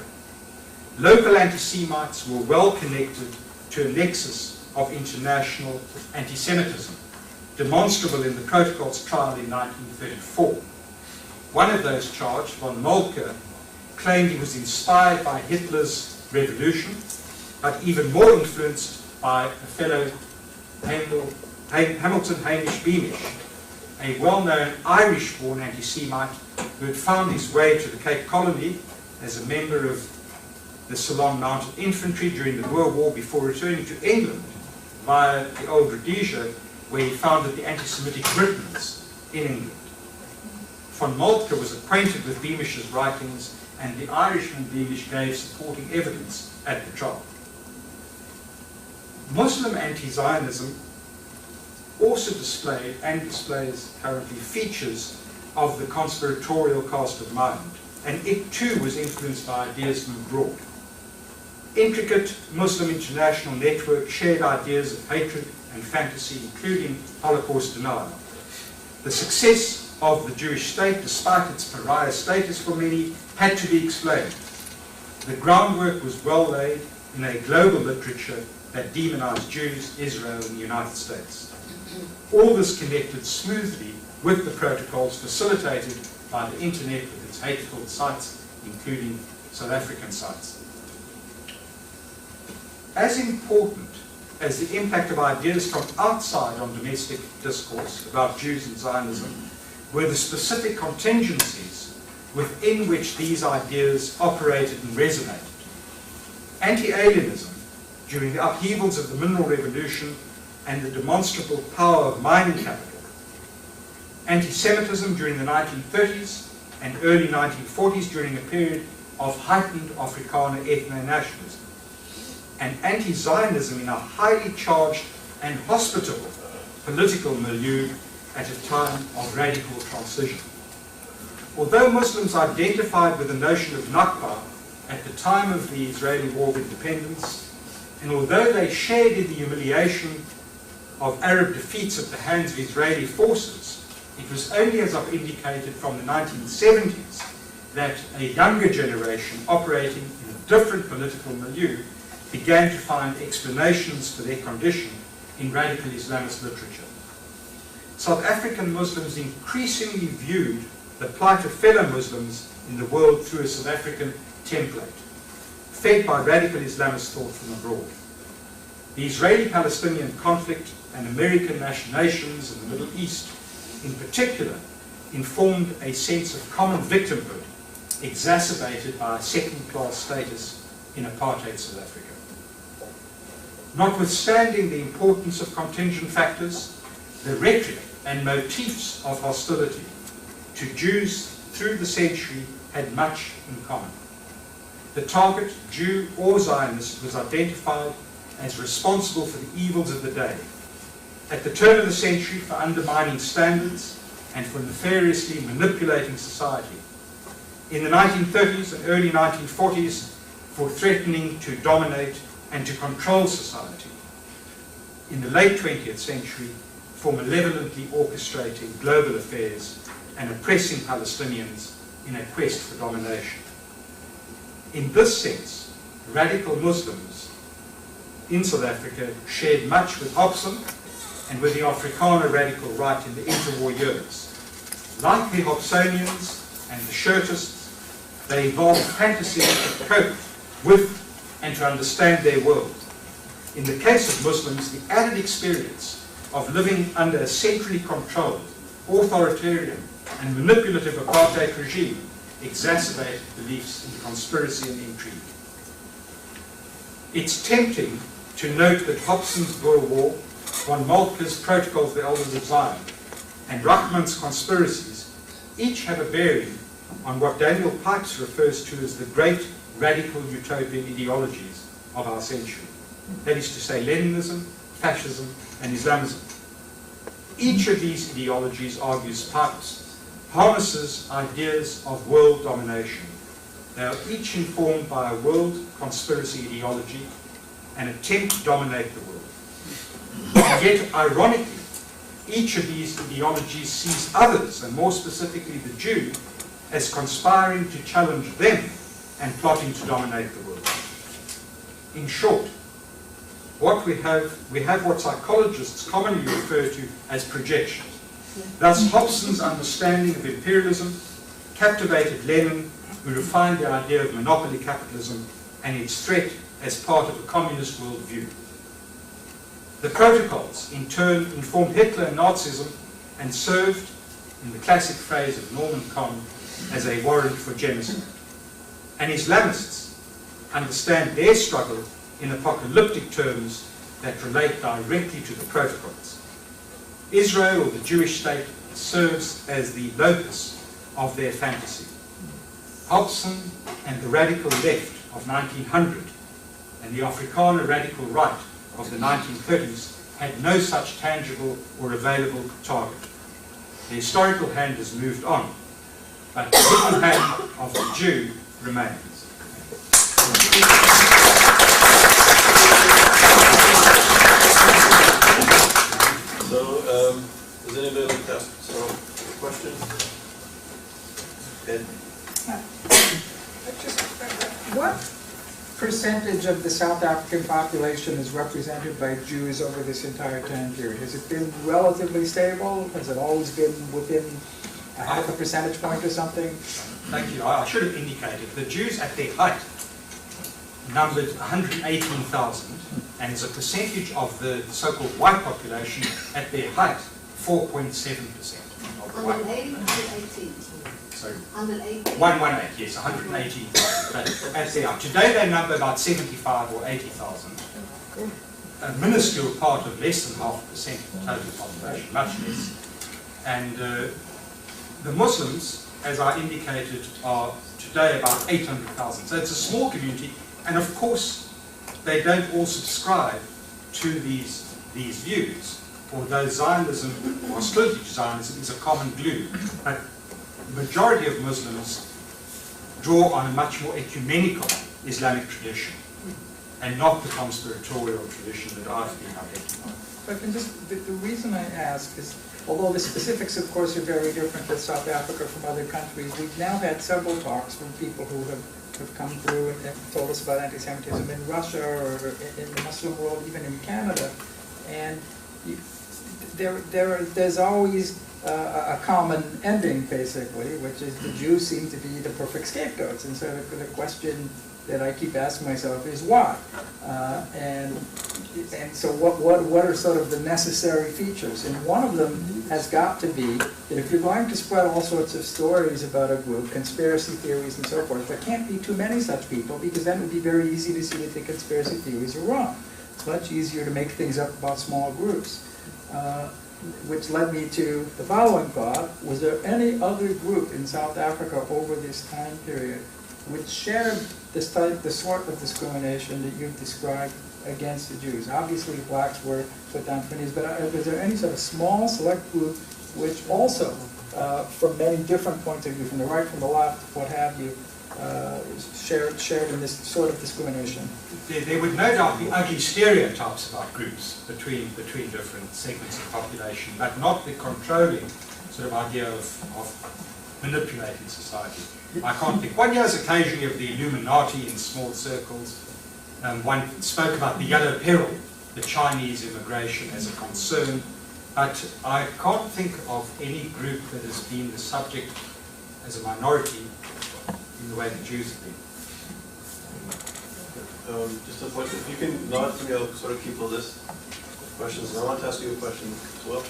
S2: Local anti-Semites were well connected to a nexus of international anti-Semitism, demonstrable in the protocols trial in 1934. One of those charged, von Moltke, claimed he was inspired by Hitler's revolution, but even more influenced by a fellow Hamilton Hamish Beamish, a well-known Irish-born anti-Semite who had found his way to the Cape Colony as a member of the Ceylon Mounted Infantry during the Boer War before returning to England via the old Rhodesia, where he founded the anti-Semitic Britons in England. Von Moltke was acquainted with Beamish's writings, and the Irishman Beamish gave supporting evidence at the trial. Muslim anti-Zionism also displayed, and displays currently, features of the conspiratorial cast of mind, and it too was influenced by ideas from abroad. Intricate Muslim international network shared ideas of hatred and fantasy, including Holocaust denial. The success of the Jewish state, despite its pariah status for many, had to be explained. The groundwork was well laid in a global literature that demonized Jews, Israel, and the United States. All this connected smoothly with the protocols facilitated by the internet with its hateful sites, including South African sites. As important as the impact of ideas from outside on domestic discourse about Jews and Zionism were the specific contingencies within which these ideas operated and resonated. Anti-Alienism during the upheavals of the mineral revolution and the demonstrable power of mining capital. Antisemitism during the 1930s and early 1940s during a period of heightened Afrikaner ethno-nationalism. And anti-Zionism in a highly charged and hospitable political milieu at a time of radical transition. Although Muslims identified with the notion of Nakba at the time of the Israeli War of Independence, and although they shared in the humiliation of Arab defeats at the hands of Israeli forces, it was only, as I've indicated, from the 1970s that a younger generation operating in a different political milieu began to find explanations for their condition in radical Islamist literature. South African Muslims increasingly viewed the plight of fellow Muslims in the world through a South African template, fed by radical Islamist thought from abroad. The Israeli-Palestinian conflict and American machinations in the Middle East, in particular, informed a sense of common victimhood exacerbated by a second-class status in apartheid South Africa. Notwithstanding the importance of contingent factors, the rhetoric and motifs of hostility to Jews through the century had much in common. The target, Jew or Zionist, was identified as responsible for the evils of the day, at the turn of the century for undermining standards and for nefariously manipulating society, in the 1930s and early 1940s for threatening to dominate and to control society, in the late 20th century for malevolently orchestrating global affairs and oppressing Palestinians in a quest for domination. In this sense, radical Muslims in South Africa shared much with Hobson and with the Afrikaner radical right in the interwar years. Like the Hobsonians and the Shirtists, they evolved fantasies to cope with and to understand their world. In the case of Muslims, the added experience of living under a centrally controlled, authoritarian and manipulative apartheid regime exacerbated beliefs in conspiracy and intrigue. It's tempting to note that Hobson's Boer War, von Moltke's Protocols of the Elders of Zion, and Rahman's conspiracies each have a bearing on what Daniel Pipes refers to as the great radical utopian ideologies of our century. That is to say, Leninism, fascism, and Islamism. Each of these ideologies, argues Pipes, harnesses ideas of world domination. They are each informed by a world conspiracy ideology, an attempt to dominate the world. And yet, ironically, each of these ideologies sees others, and more specifically the Jew, as conspiring to challenge them and plotting to dominate the world. In short, what we have what psychologists commonly refer to as projections. Thus, Hobson's understanding of imperialism captivated Lenin, who refined the idea of monopoly capitalism and its threat as part of a communist worldview. The protocols, in turn, informed Hitler and Nazism and served, in the classic phrase of Norman Cohn, as a warrant for genocide. And Islamists understand their struggle in apocalyptic terms that relate directly to the protocols. Israel, or the Jewish state, serves as the locus of their fantasy. Hobson and the radical left of 1900 and the Afrikaner radical right of the 1930s had no such tangible or available target. The historical hand has moved on, but the hidden hand of the Jew remains.
S1: So, does anybody like to ask a question? Ed?
S3: What percentage of the South African population is represented by Jews over this entire time period? Has it been relatively stable? Has it always been within a half a percentage point or something?
S2: Thank you. I should have indicated the Jews at their height numbered 118,000, and as a percentage of the so-called white population at their height, 4.7% of
S4: 180 or 118?
S2: Sorry.
S4: 118.
S2: 118, yes, 118,000. As they are. Today they number about 75 or 80,000. A minuscule part of less than 0.5% of the total population, much less. And the Muslims, as I indicated, are today about 800,000. So it's a small community, and of course they don't all subscribe to these views, although Zionism, or hostility to Zionism, is a common glue. But the majority of Muslims draw on a much more ecumenical Islamic tradition, and not the conspiratorial tradition that I've been identifying.
S3: But the reason I ask is, although the specifics, of course, are very different with South Africa from other countries, we've now had several talks from people who have come through and told us about anti-Semitism in Russia or in the Muslim world, even in Canada. And there's always a common ending, basically, which is the Jews seem to be the perfect scapegoats. And so the question that I keep asking myself is why? And so what are sort of the necessary features? And one of them has got to be that if you're going to spread all sorts of stories about a group, conspiracy theories and so forth, there can't be too many such people, because then it would be very easy to see that the conspiracy theories are wrong. It's much easier to make things up about small groups. Which led me to the following thought: was there any other group in South Africa over this time period which shared the sort of discrimination that you've described against the Jews? Obviously, blacks were put down for these, but was there any sort of small, select group which also, from many different points of view, from the right, from the left, what have you, shared in this sort of discrimination?
S2: There would no doubt be ugly stereotypes about groups between different segments of the population, but not the controlling sort of idea of manipulating society. I can't think. One hears occasionally of the Illuminati in small circles. One spoke about the Yellow Peril, the Chinese immigration as a concern, but I can't think of any group that has been the subject as a minority in the way the Jews have been.
S1: Just a point, if you can nod to me, I'll sort of keep a list of questions, and I want to ask you a question as well.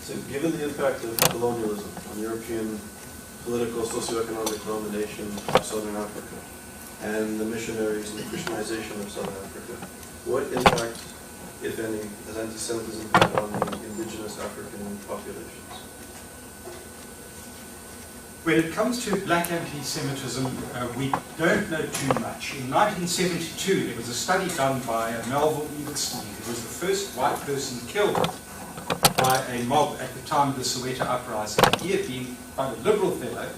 S1: So given the impact of colonialism on European political, socioeconomic domination of Southern Africa, and the missionaries and the Christianization of Southern Africa, what impact, if any, has anti-Semitism had on the indigenous African populations?
S2: When it comes to black anti-Semitism, we don't know too much. In 1972, there was a study done by Melville Edelstein, who was the first white person killed by a mob at the time of the Soweto uprising. He had been quite a liberal fellow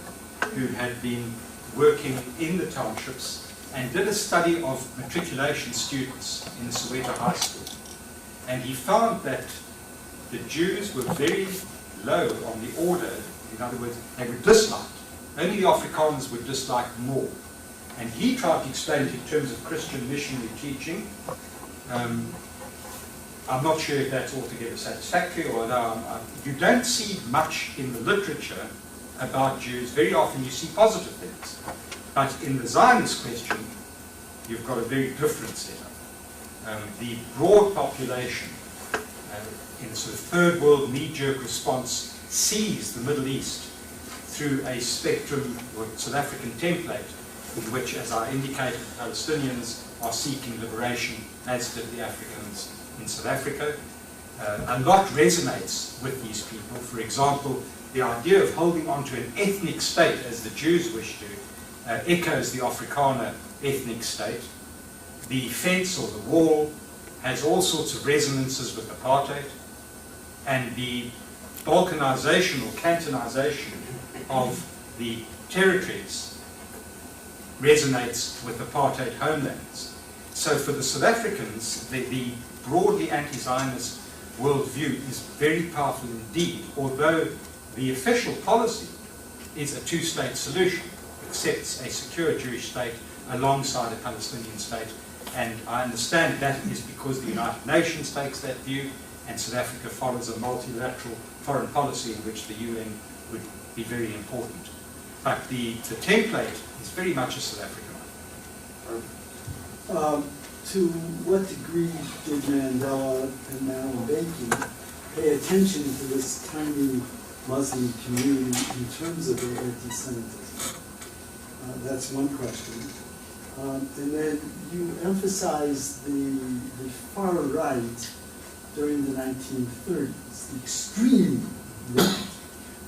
S2: who had been working in the townships and did a study of matriculation students in the Soweto High School. And he found that the Jews were very low on the order. In other words, they were disliked. Only the Afrikaners were disliked more. And he tried to explain it in terms of Christian missionary teaching. I'm not sure if that's altogether satisfactory, although you don't see much in the literature about Jews. Very often you see positive things. But in the Zionist question, you've got a very different setup. The broad population, in a sort of third world knee-jerk response, sees the Middle East through a spectrum or South African template in which, as I indicated, Palestinians are seeking liberation, as did the Africans in South Africa. A lot resonates with these people. For example, the idea of holding on to an ethnic state, as the Jews wish to, echoes the Afrikaner ethnic state. The fence or the wall has all sorts of resonances with apartheid, and the balkanization or cantonization of the territories resonates with apartheid homelands. So for the South Africans, the broadly anti-Zionist worldview is very powerful indeed, although the official policy is a two-state solution, accepts a secure Jewish state alongside a Palestinian state. And I understand that is because the United Nations takes that view, and South Africa follows a multilateral foreign policy in which the UN would be very important. But the template is very much a South African one.
S5: To what degree did Mandela and Mbeki pay attention to this tiny Muslim community in terms of their anti-Semitism? That's one question. And then you emphasize the far right during the 1930s, the extreme right.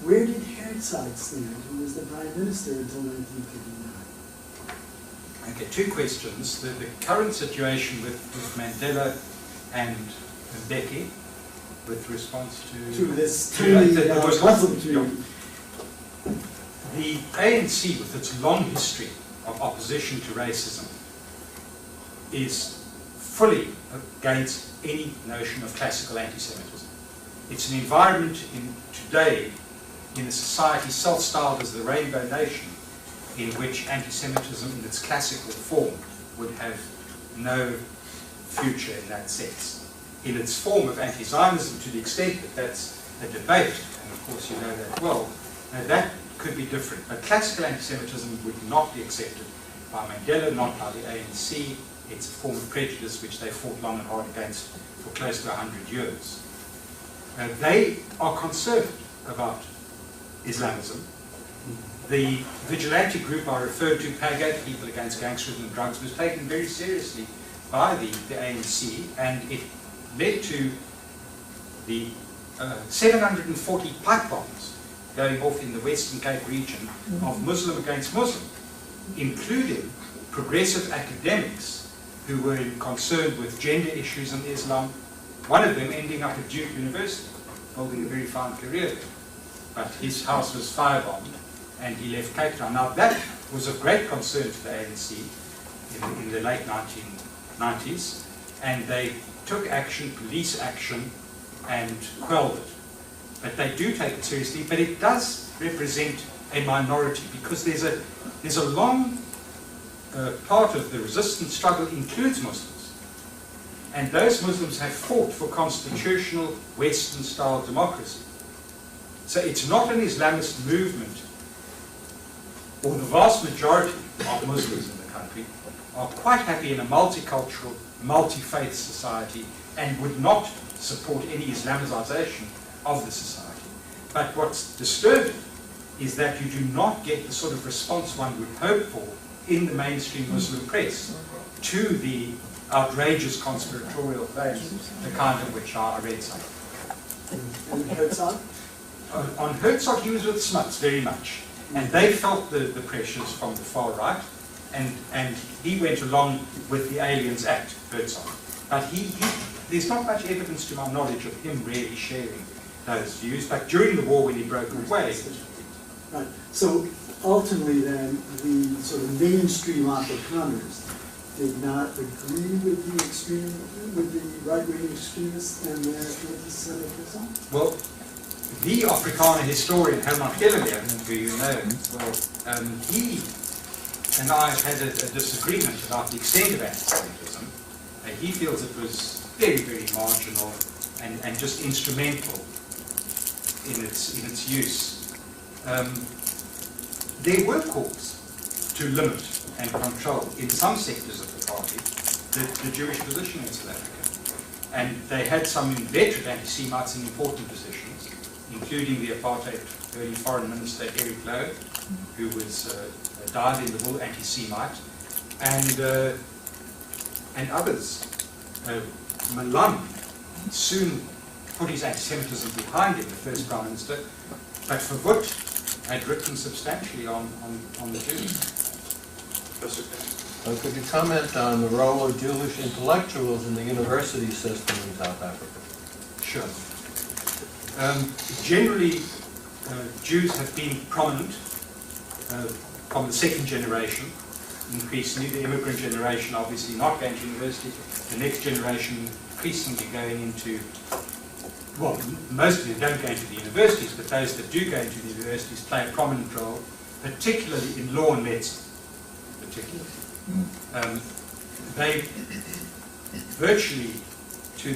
S5: Where did Herzog stand, who was the prime minister until 1959?
S2: Okay, two questions. The current situation with Mandela and Mbeki, with response to
S5: this
S2: tiny
S5: Muslim community.
S2: The ANC, with its long history of opposition to racism, is fully against any notion of classical anti-Semitism. It's an environment today in a society self-styled as the Rainbow Nation, in which anti-Semitism in its classical form would have no future in that sense. In its form of anti-Zionism, to the extent that that's a debate, and of course you know that well, that could be different. But classical anti-Semitism would not be accepted by Mandela, not by the ANC. It's a form of prejudice which they fought long and hard against for close to 100 years. They are concerned about Islamism. The vigilante group I referred to, PAGA, People Against Gangsterism and Drugs, was taken very seriously by the ANC, and it led to the 740 pipe bombs going off in the Western Cape region of Muslim against Muslim, including progressive academics who were concerned with gender issues in Islam, one of them ending up at Duke University, holding a very fine career there. But his house was firebombed and he left Cape Town. Now that was of great concern to the ANC in the late 1990s, and they took action, police action, and quelled it. But they do take it seriously, but it does represent a minority, because there's a long part of the resistance struggle includes Muslims. And those Muslims have fought for constitutional Western-style democracy. So it's not an Islamist movement, or the vast majority of Muslims in the country are quite happy in a multicultural, multi-faith society and would not support any Islamization of the society. But what's disturbing is that you do not get the sort of response one would hope for in the mainstream Muslim press to the outrageous conspiratorial claims, the kind of which I read some.
S5: And Herzog?
S2: On Herzog, he was with Smuts very much, and they felt the pressures from the far right, and he went along with the Aliens Act, Herzog. But there's not much evidence to my knowledge of him really sharing those views, but during the war when he broke away.
S5: Right. So ultimately then, the sort of mainstream Afrikaners did not agree with the right-wing extremists and their anti-Semitism?
S2: Well, the Afrikaner historian Herman Gellerleer, who you know well, he and I have had a disagreement about the extent of anti-Semitism. He feels it was very, very marginal and just instrumental in its use. There were calls to limit and control in some sectors of the party the Jewish position in South Africa. And they had some inveterate anti-Semites in important positions, including the apartheid early foreign minister Eric Lowe, who was a dyed-in-the-wool anti-Semite, and others. Malan soon put his anti-Semitism behind him, the first prime minister, but Verwoerd had written substantially on the Jews.
S6: Could you comment on the role of Jewish intellectuals in the university system in South Africa?
S2: Sure. Generally, Jews have been prominent from the second generation, increasingly. The immigrant generation obviously not going to university. The next generation increasingly going into, well, most of them don't go into the universities, but those that do go into the universities play a prominent role, particularly in law and medicine. They virtually to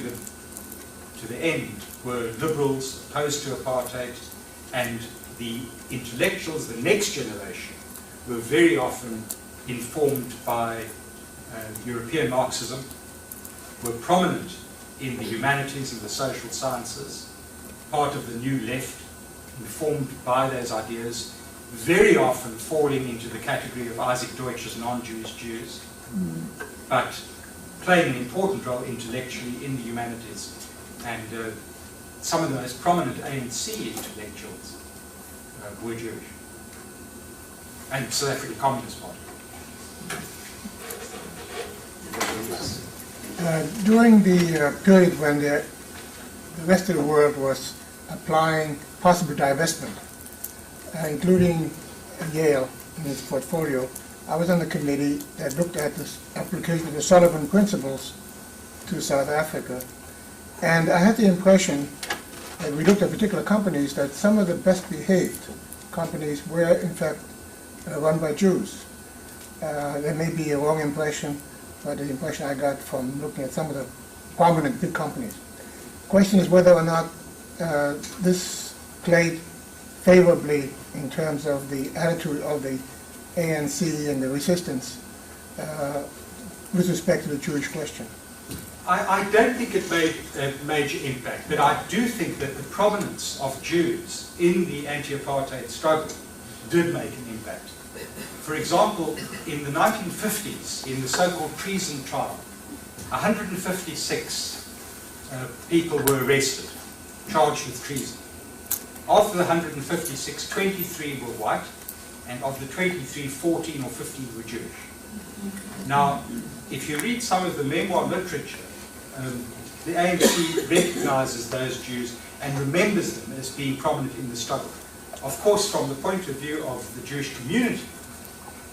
S2: the end were liberals opposed to apartheid, and the intellectuals, the next generation, were very often informed by European Marxism, were prominent in the humanities and the social sciences, part of the new left, informed by those ideas, very often falling into the category of Isaac Deutsch's non-Jewish Jews, but playing an important role intellectually in the humanities. And some of the most prominent ANC intellectuals were Jewish. And South African Communist Party.
S7: During the period when the rest of the world was applying possible divestment, including Yale in its portfolio, I was on the committee that looked at this application of the Sullivan Principles to South Africa. And I had the impression that we looked at particular companies that some of the best behaved companies were in fact run by Jews. There may be a wrong impression, but the impression I got from looking at some of the prominent big companies. The question is whether or not this played favorably in terms of the attitude of the ANC and the resistance with respect to the Jewish question.
S2: I don't think it made a major impact, but I do think that the prominence of Jews in the anti-apartheid struggle did make an impact. For example, in the 1950s, in the so-called treason trial, 156 people were arrested, charged with treason. Of the 156, 23 were white, and of the 23, 14 or 15 were Jewish. Now, if you read some of the memoir literature, the ANC recognizes those Jews and remembers them as being prominent in the struggle. Of course, from the point of view of the Jewish community,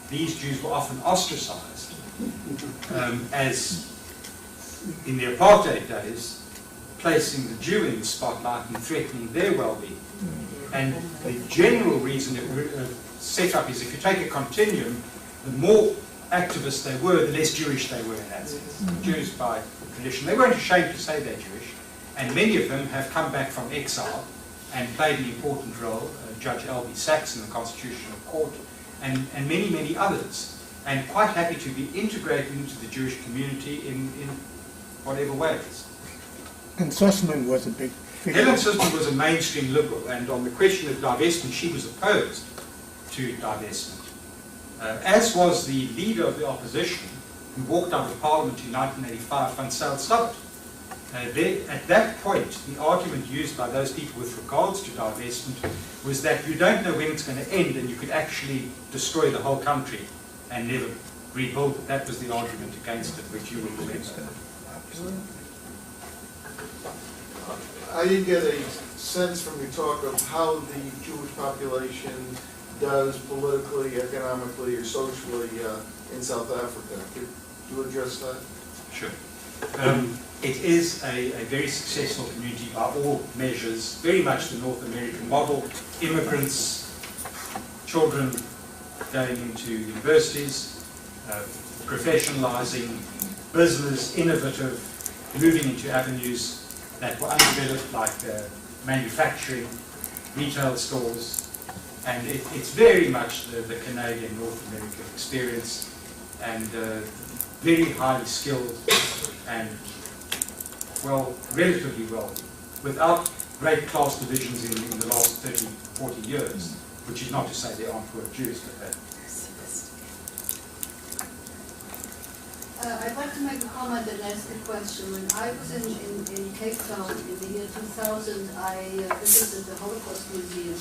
S2: these Jews were often ostracized, as in the apartheid days, placing the Jew in the spotlight and threatening their well-being. And the general reason it set up is if you take a continuum, the more activists they were, the less Jewish they were in that sense. Jews by tradition. They weren't ashamed to say they're Jewish, and many of them have come back from exile and played an important role. Judge L.B. Sachs in the Constitutional Court, and many, many others, and quite happy to be integrated into the Jewish community in whatever ways.
S7: And Sussman was a big figure.
S2: Helen Sussman was a mainstream liberal, and on the question of divestment, she was opposed to divestment. As was the leader of the opposition, who walked out of Parliament in 1985, Van Zyl Slabbert. At that point, the argument used by those people with regards to divestment was that you don't know when it's going to end, and you could actually destroy the whole country and never rebuild it. That was the argument against it, which you will remember.
S8: I didn't get a sense from your talk of how the Jewish population does politically, economically, or socially in South Africa. Could you address that?
S2: Sure. It is a very successful community by all measures, very much the North American model. Immigrants, children going into universities, professionalizing, business, innovative, moving into avenues that were undeveloped, like manufacturing, retail stores, and it's very much the Canadian North American experience, and very highly skilled and, well, relatively wealthy, without great class divisions in the last 30, 40 years, which is not to say there aren't poor Jews, but that.
S4: I'd like to make a comment and ask a question. When I was in Cape Town in the year 2000, I visited the Holocaust Museum,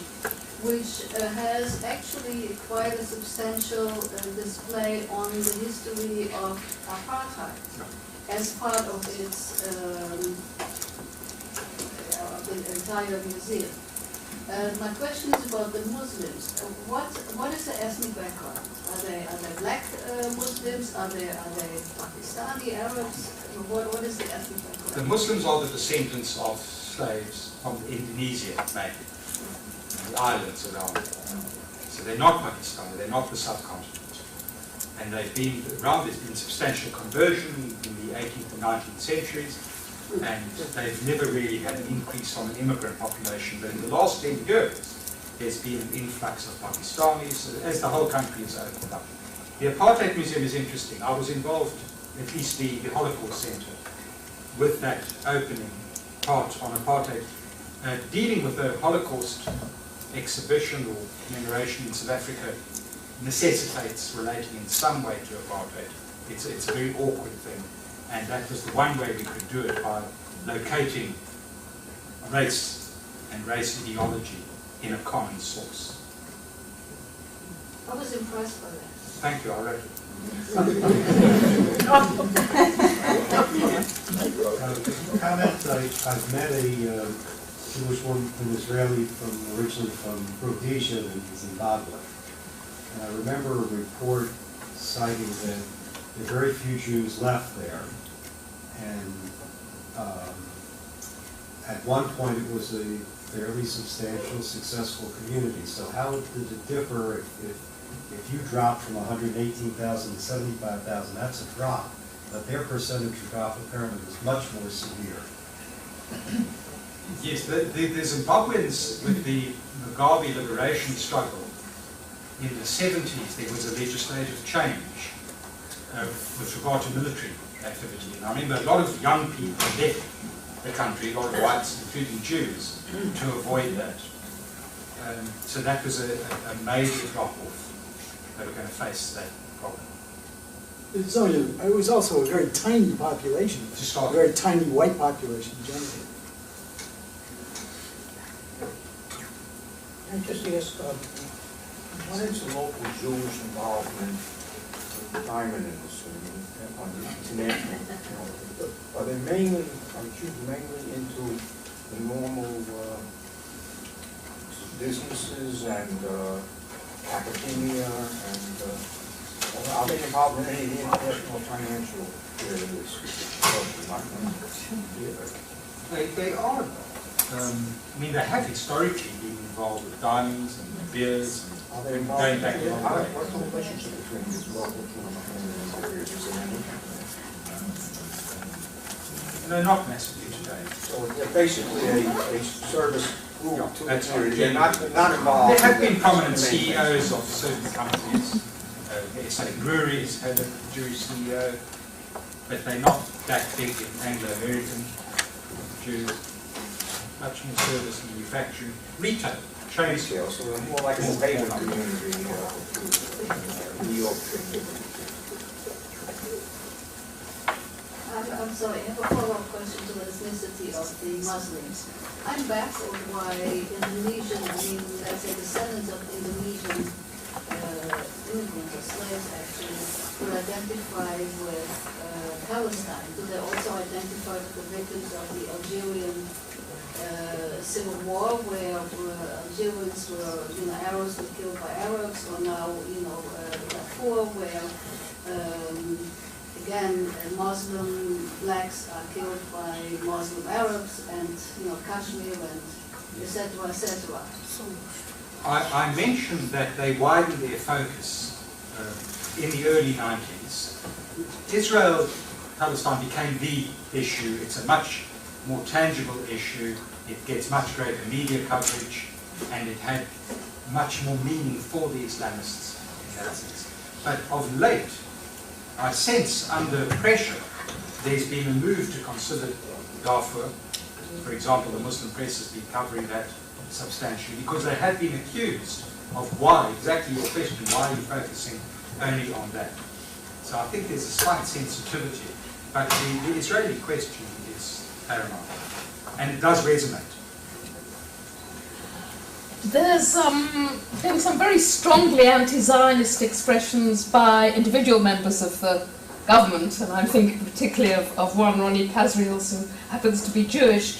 S4: which has actually quite a substantial display on the history of apartheid as part of its the entire museum. My question is about the Muslims. What is the ethnic background? Are they black Muslims? Are they Pakistani Arabs? What is the ethnic background?
S2: The Muslims are the descendants of slaves from Indonesia, mainly, the islands around. So they're not Pakistani, they're not the subcontinent. And they've been around, there's been substantial conversion in the 18th and 19th centuries, and they've never really had an increase from an immigrant population. But in the last 10 years, there's been an influx of Pakistanis as the whole country has opened up. The Apartheid Museum is interesting. I was involved, at least the Holocaust Center, with that opening part on apartheid, dealing with the Holocaust exhibition or commemoration in South Africa necessitates relating in some way to apartheid. It's a very awkward thing, and that was the one way we could do it, by locating race and race ideology in a common source.
S4: I was impressed by that.
S2: Thank you, I wrote it.
S9: Comment, I've met a Jewish woman, an Israeli originally from Rhodesia in Zimbabwe. And I remember a report citing that very few Jews left there. And at one point it was a fairly substantial, successful community. So how did it differ if you dropped from 118,000 to 75,000? That's a drop. But their percentage drop apparently was much more severe.
S2: Yes, the Zimbabweans with the Mugabe liberation struggle in the 70s, there was a legislative change with regard to military activity. And I remember a lot of young people left the country, a lot of whites, including Jews, to avoid that. So that was a major drop-off. They were going to face that problem.
S5: It was also a very tiny population, a very tiny white population generally.
S10: Can I just ask, what is the local Jewish involvement in the diamond industry on the international level? Are Jews mainly into the normal businesses and academia, and are they involved in any of the international financial areas?
S2: They are. I mean, they have historically been involved with diamonds and beers.
S10: Are they involved?
S2: Going back a long way.
S10: What's the relationship between these local areas? Is there any?
S2: No, not massively today.
S10: So they're basically a service group
S2: Yeah,
S10: to
S2: that's
S10: the area.
S2: right.
S10: They're not involved.
S2: There have been
S10: in
S2: prominent
S10: the main
S2: CEOs of certain companies. Say breweries had a Jewish CEO, but they're not that big in Anglo-American Jews. Much more service, manufacturing, retail, trade.
S10: retail, so they're more like a payment community in New York.
S4: I'm sorry, I have a follow-up question to the ethnicity of the Muslims. I'm baffled why Indonesian, I mean, let's say descendants of Indonesian immigrants or slaves actually, would identify with Palestine. Do they also identify with the victims of the Algerian Civil War, where Algerians were, Arabs were killed by Arabs, or now, Darfur, where again, Muslim blacks are killed by Muslim Arabs, and Kashmir, and etc., etc.
S2: I mentioned that they widened their focus in the early 90s. Israel-Palestine became the issue. It's a much more tangible issue. It gets much greater media coverage, and it had much more meaning for the Islamists in that sense. But of late, I sense under pressure, there's been a move to consider Darfur. For example, the Muslim press has been covering that substantially, because they have been accused of exactly your question, why are you focusing only on that? So I think there's a slight sensitivity, but the Israeli question is paramount, and it does resonate.
S11: There's been some very strongly anti-Zionist expressions by individual members of the government, and I'm thinking particularly of one, Ronnie Kasriels, who happens to be Jewish.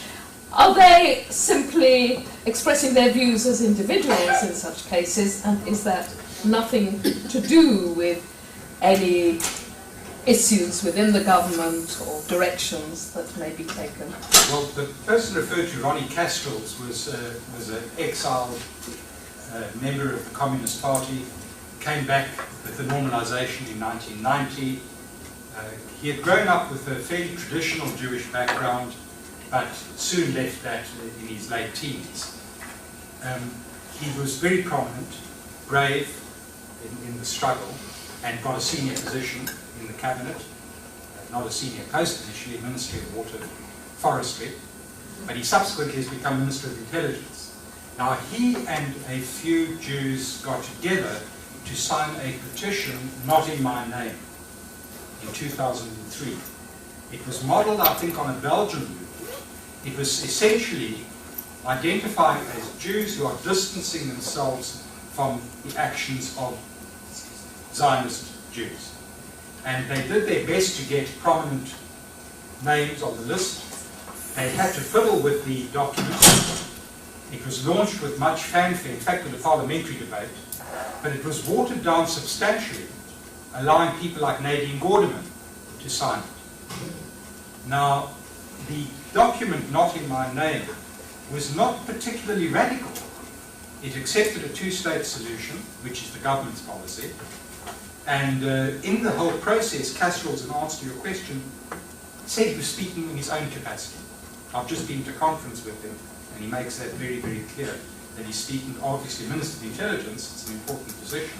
S11: Are they simply expressing their views as individuals in such cases, and is that nothing to do with any issues within the government or directions that may be taken?
S2: Well, the person referred to, Ronnie Kasriels, was an exiled member of the Communist Party, came back with the normalization in 1990. He had grown up with a fairly traditional Jewish background, but soon left that in his late teens. He was very prominent, brave in the struggle, and got a senior position in the cabinet, not a senior post initially, Ministry of Water Forestry, but he subsequently has become Minister of Intelligence. Now, he and a few Jews got together to sign a petition, Not in My Name, in 2003. It was modeled, I think, on a Belgian movement. It was essentially identifying as Jews who are distancing themselves from the actions of Zionist Jews. And they did their best to get prominent names on the list. They had to fiddle with the document. It was launched with much fanfare, in fact with a parliamentary debate, but it was watered down substantially, allowing people like Nadine Gordiman to sign it. Now, the document, Not in My Name, was not particularly radical. It accepted a two-state solution, which is the government's policy, and in the whole process, Casserol's, in answer to your question, said he was speaking in his own capacity. I've just been to a conference with him, and he makes that very, very clear, that he's speaking, obviously, Minister of Intelligence, it's an important position,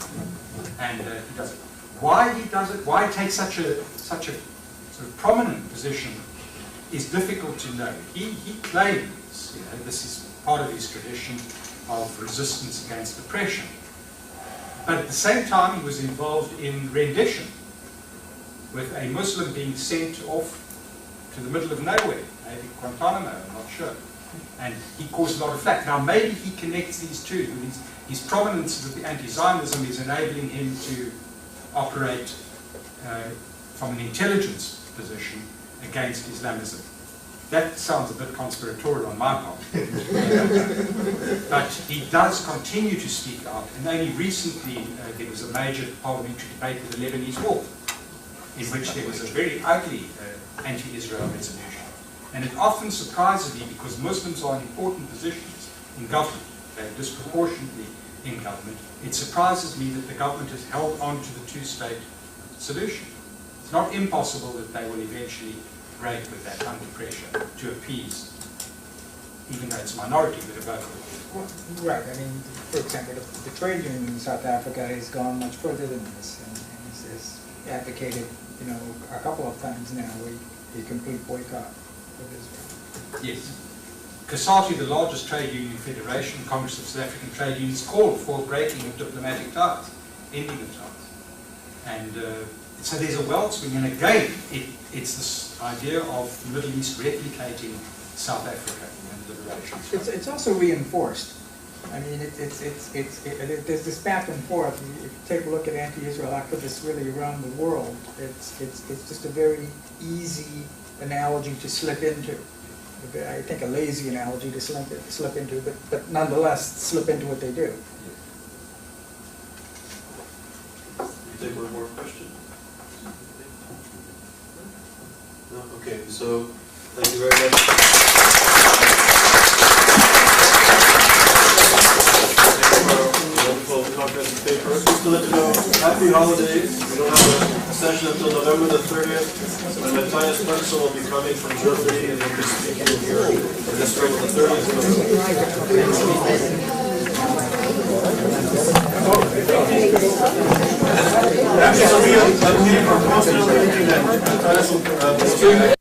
S2: and he does it. Why he does it, why he takes such a sort of prominent position, is difficult to know. He claims, you know, this is part of his tradition of resistance against oppression. But at the same time, he was involved in rendition, with a Muslim being sent off to the middle of nowhere, maybe Guantanamo, I'm not sure. And he caused a lot of flack. Now, maybe he connects these two. His prominence with the anti-Zionism is enabling him to operate from an intelligence position against Islamism. That sounds a bit conspiratorial on my part. But he does continue to speak out, and only recently there was a major parliamentary debate with the Lebanese war, in which there was a very ugly anti-Israel resolution. And it often surprises me, because Muslims are in important positions in government, they're disproportionately in government, it surprises me that the government has held on to the two-state solution. It's not impossible that they will eventually break with that under pressure to appease, even though it's a minority that are vocal.
S3: Well, right. I mean, for example, the trade union in South Africa has gone much further than this, and has advocated, you know, a couple of times now a complete boycott of Israel.
S2: Yes. COSATU, the largest trade union federation, Congress of South African Trade Unions, called for breaking of diplomatic ties, ending the ties. And so there's a wellspring, and again, it's this idea of the Middle East replicating South Africa and liberation.
S3: It's also reinforced. I mean, there's this back and forth. If you take a look at anti-Israel activists really around the world, it's just a very easy analogy to slip into. I think a lazy analogy to slip into, but nonetheless slip into what they do.
S1: Take one more question. No? Okay, so thank you very much. Wonderful comprehensive paper. Just to let you know, happy holidays. We don't have a session until November the 30th. And Matthias Perso will be coming from Germany, and he'll be speaking here in this room on the 30th of November. Actually, I'm here for most of the meeting, and Matthias will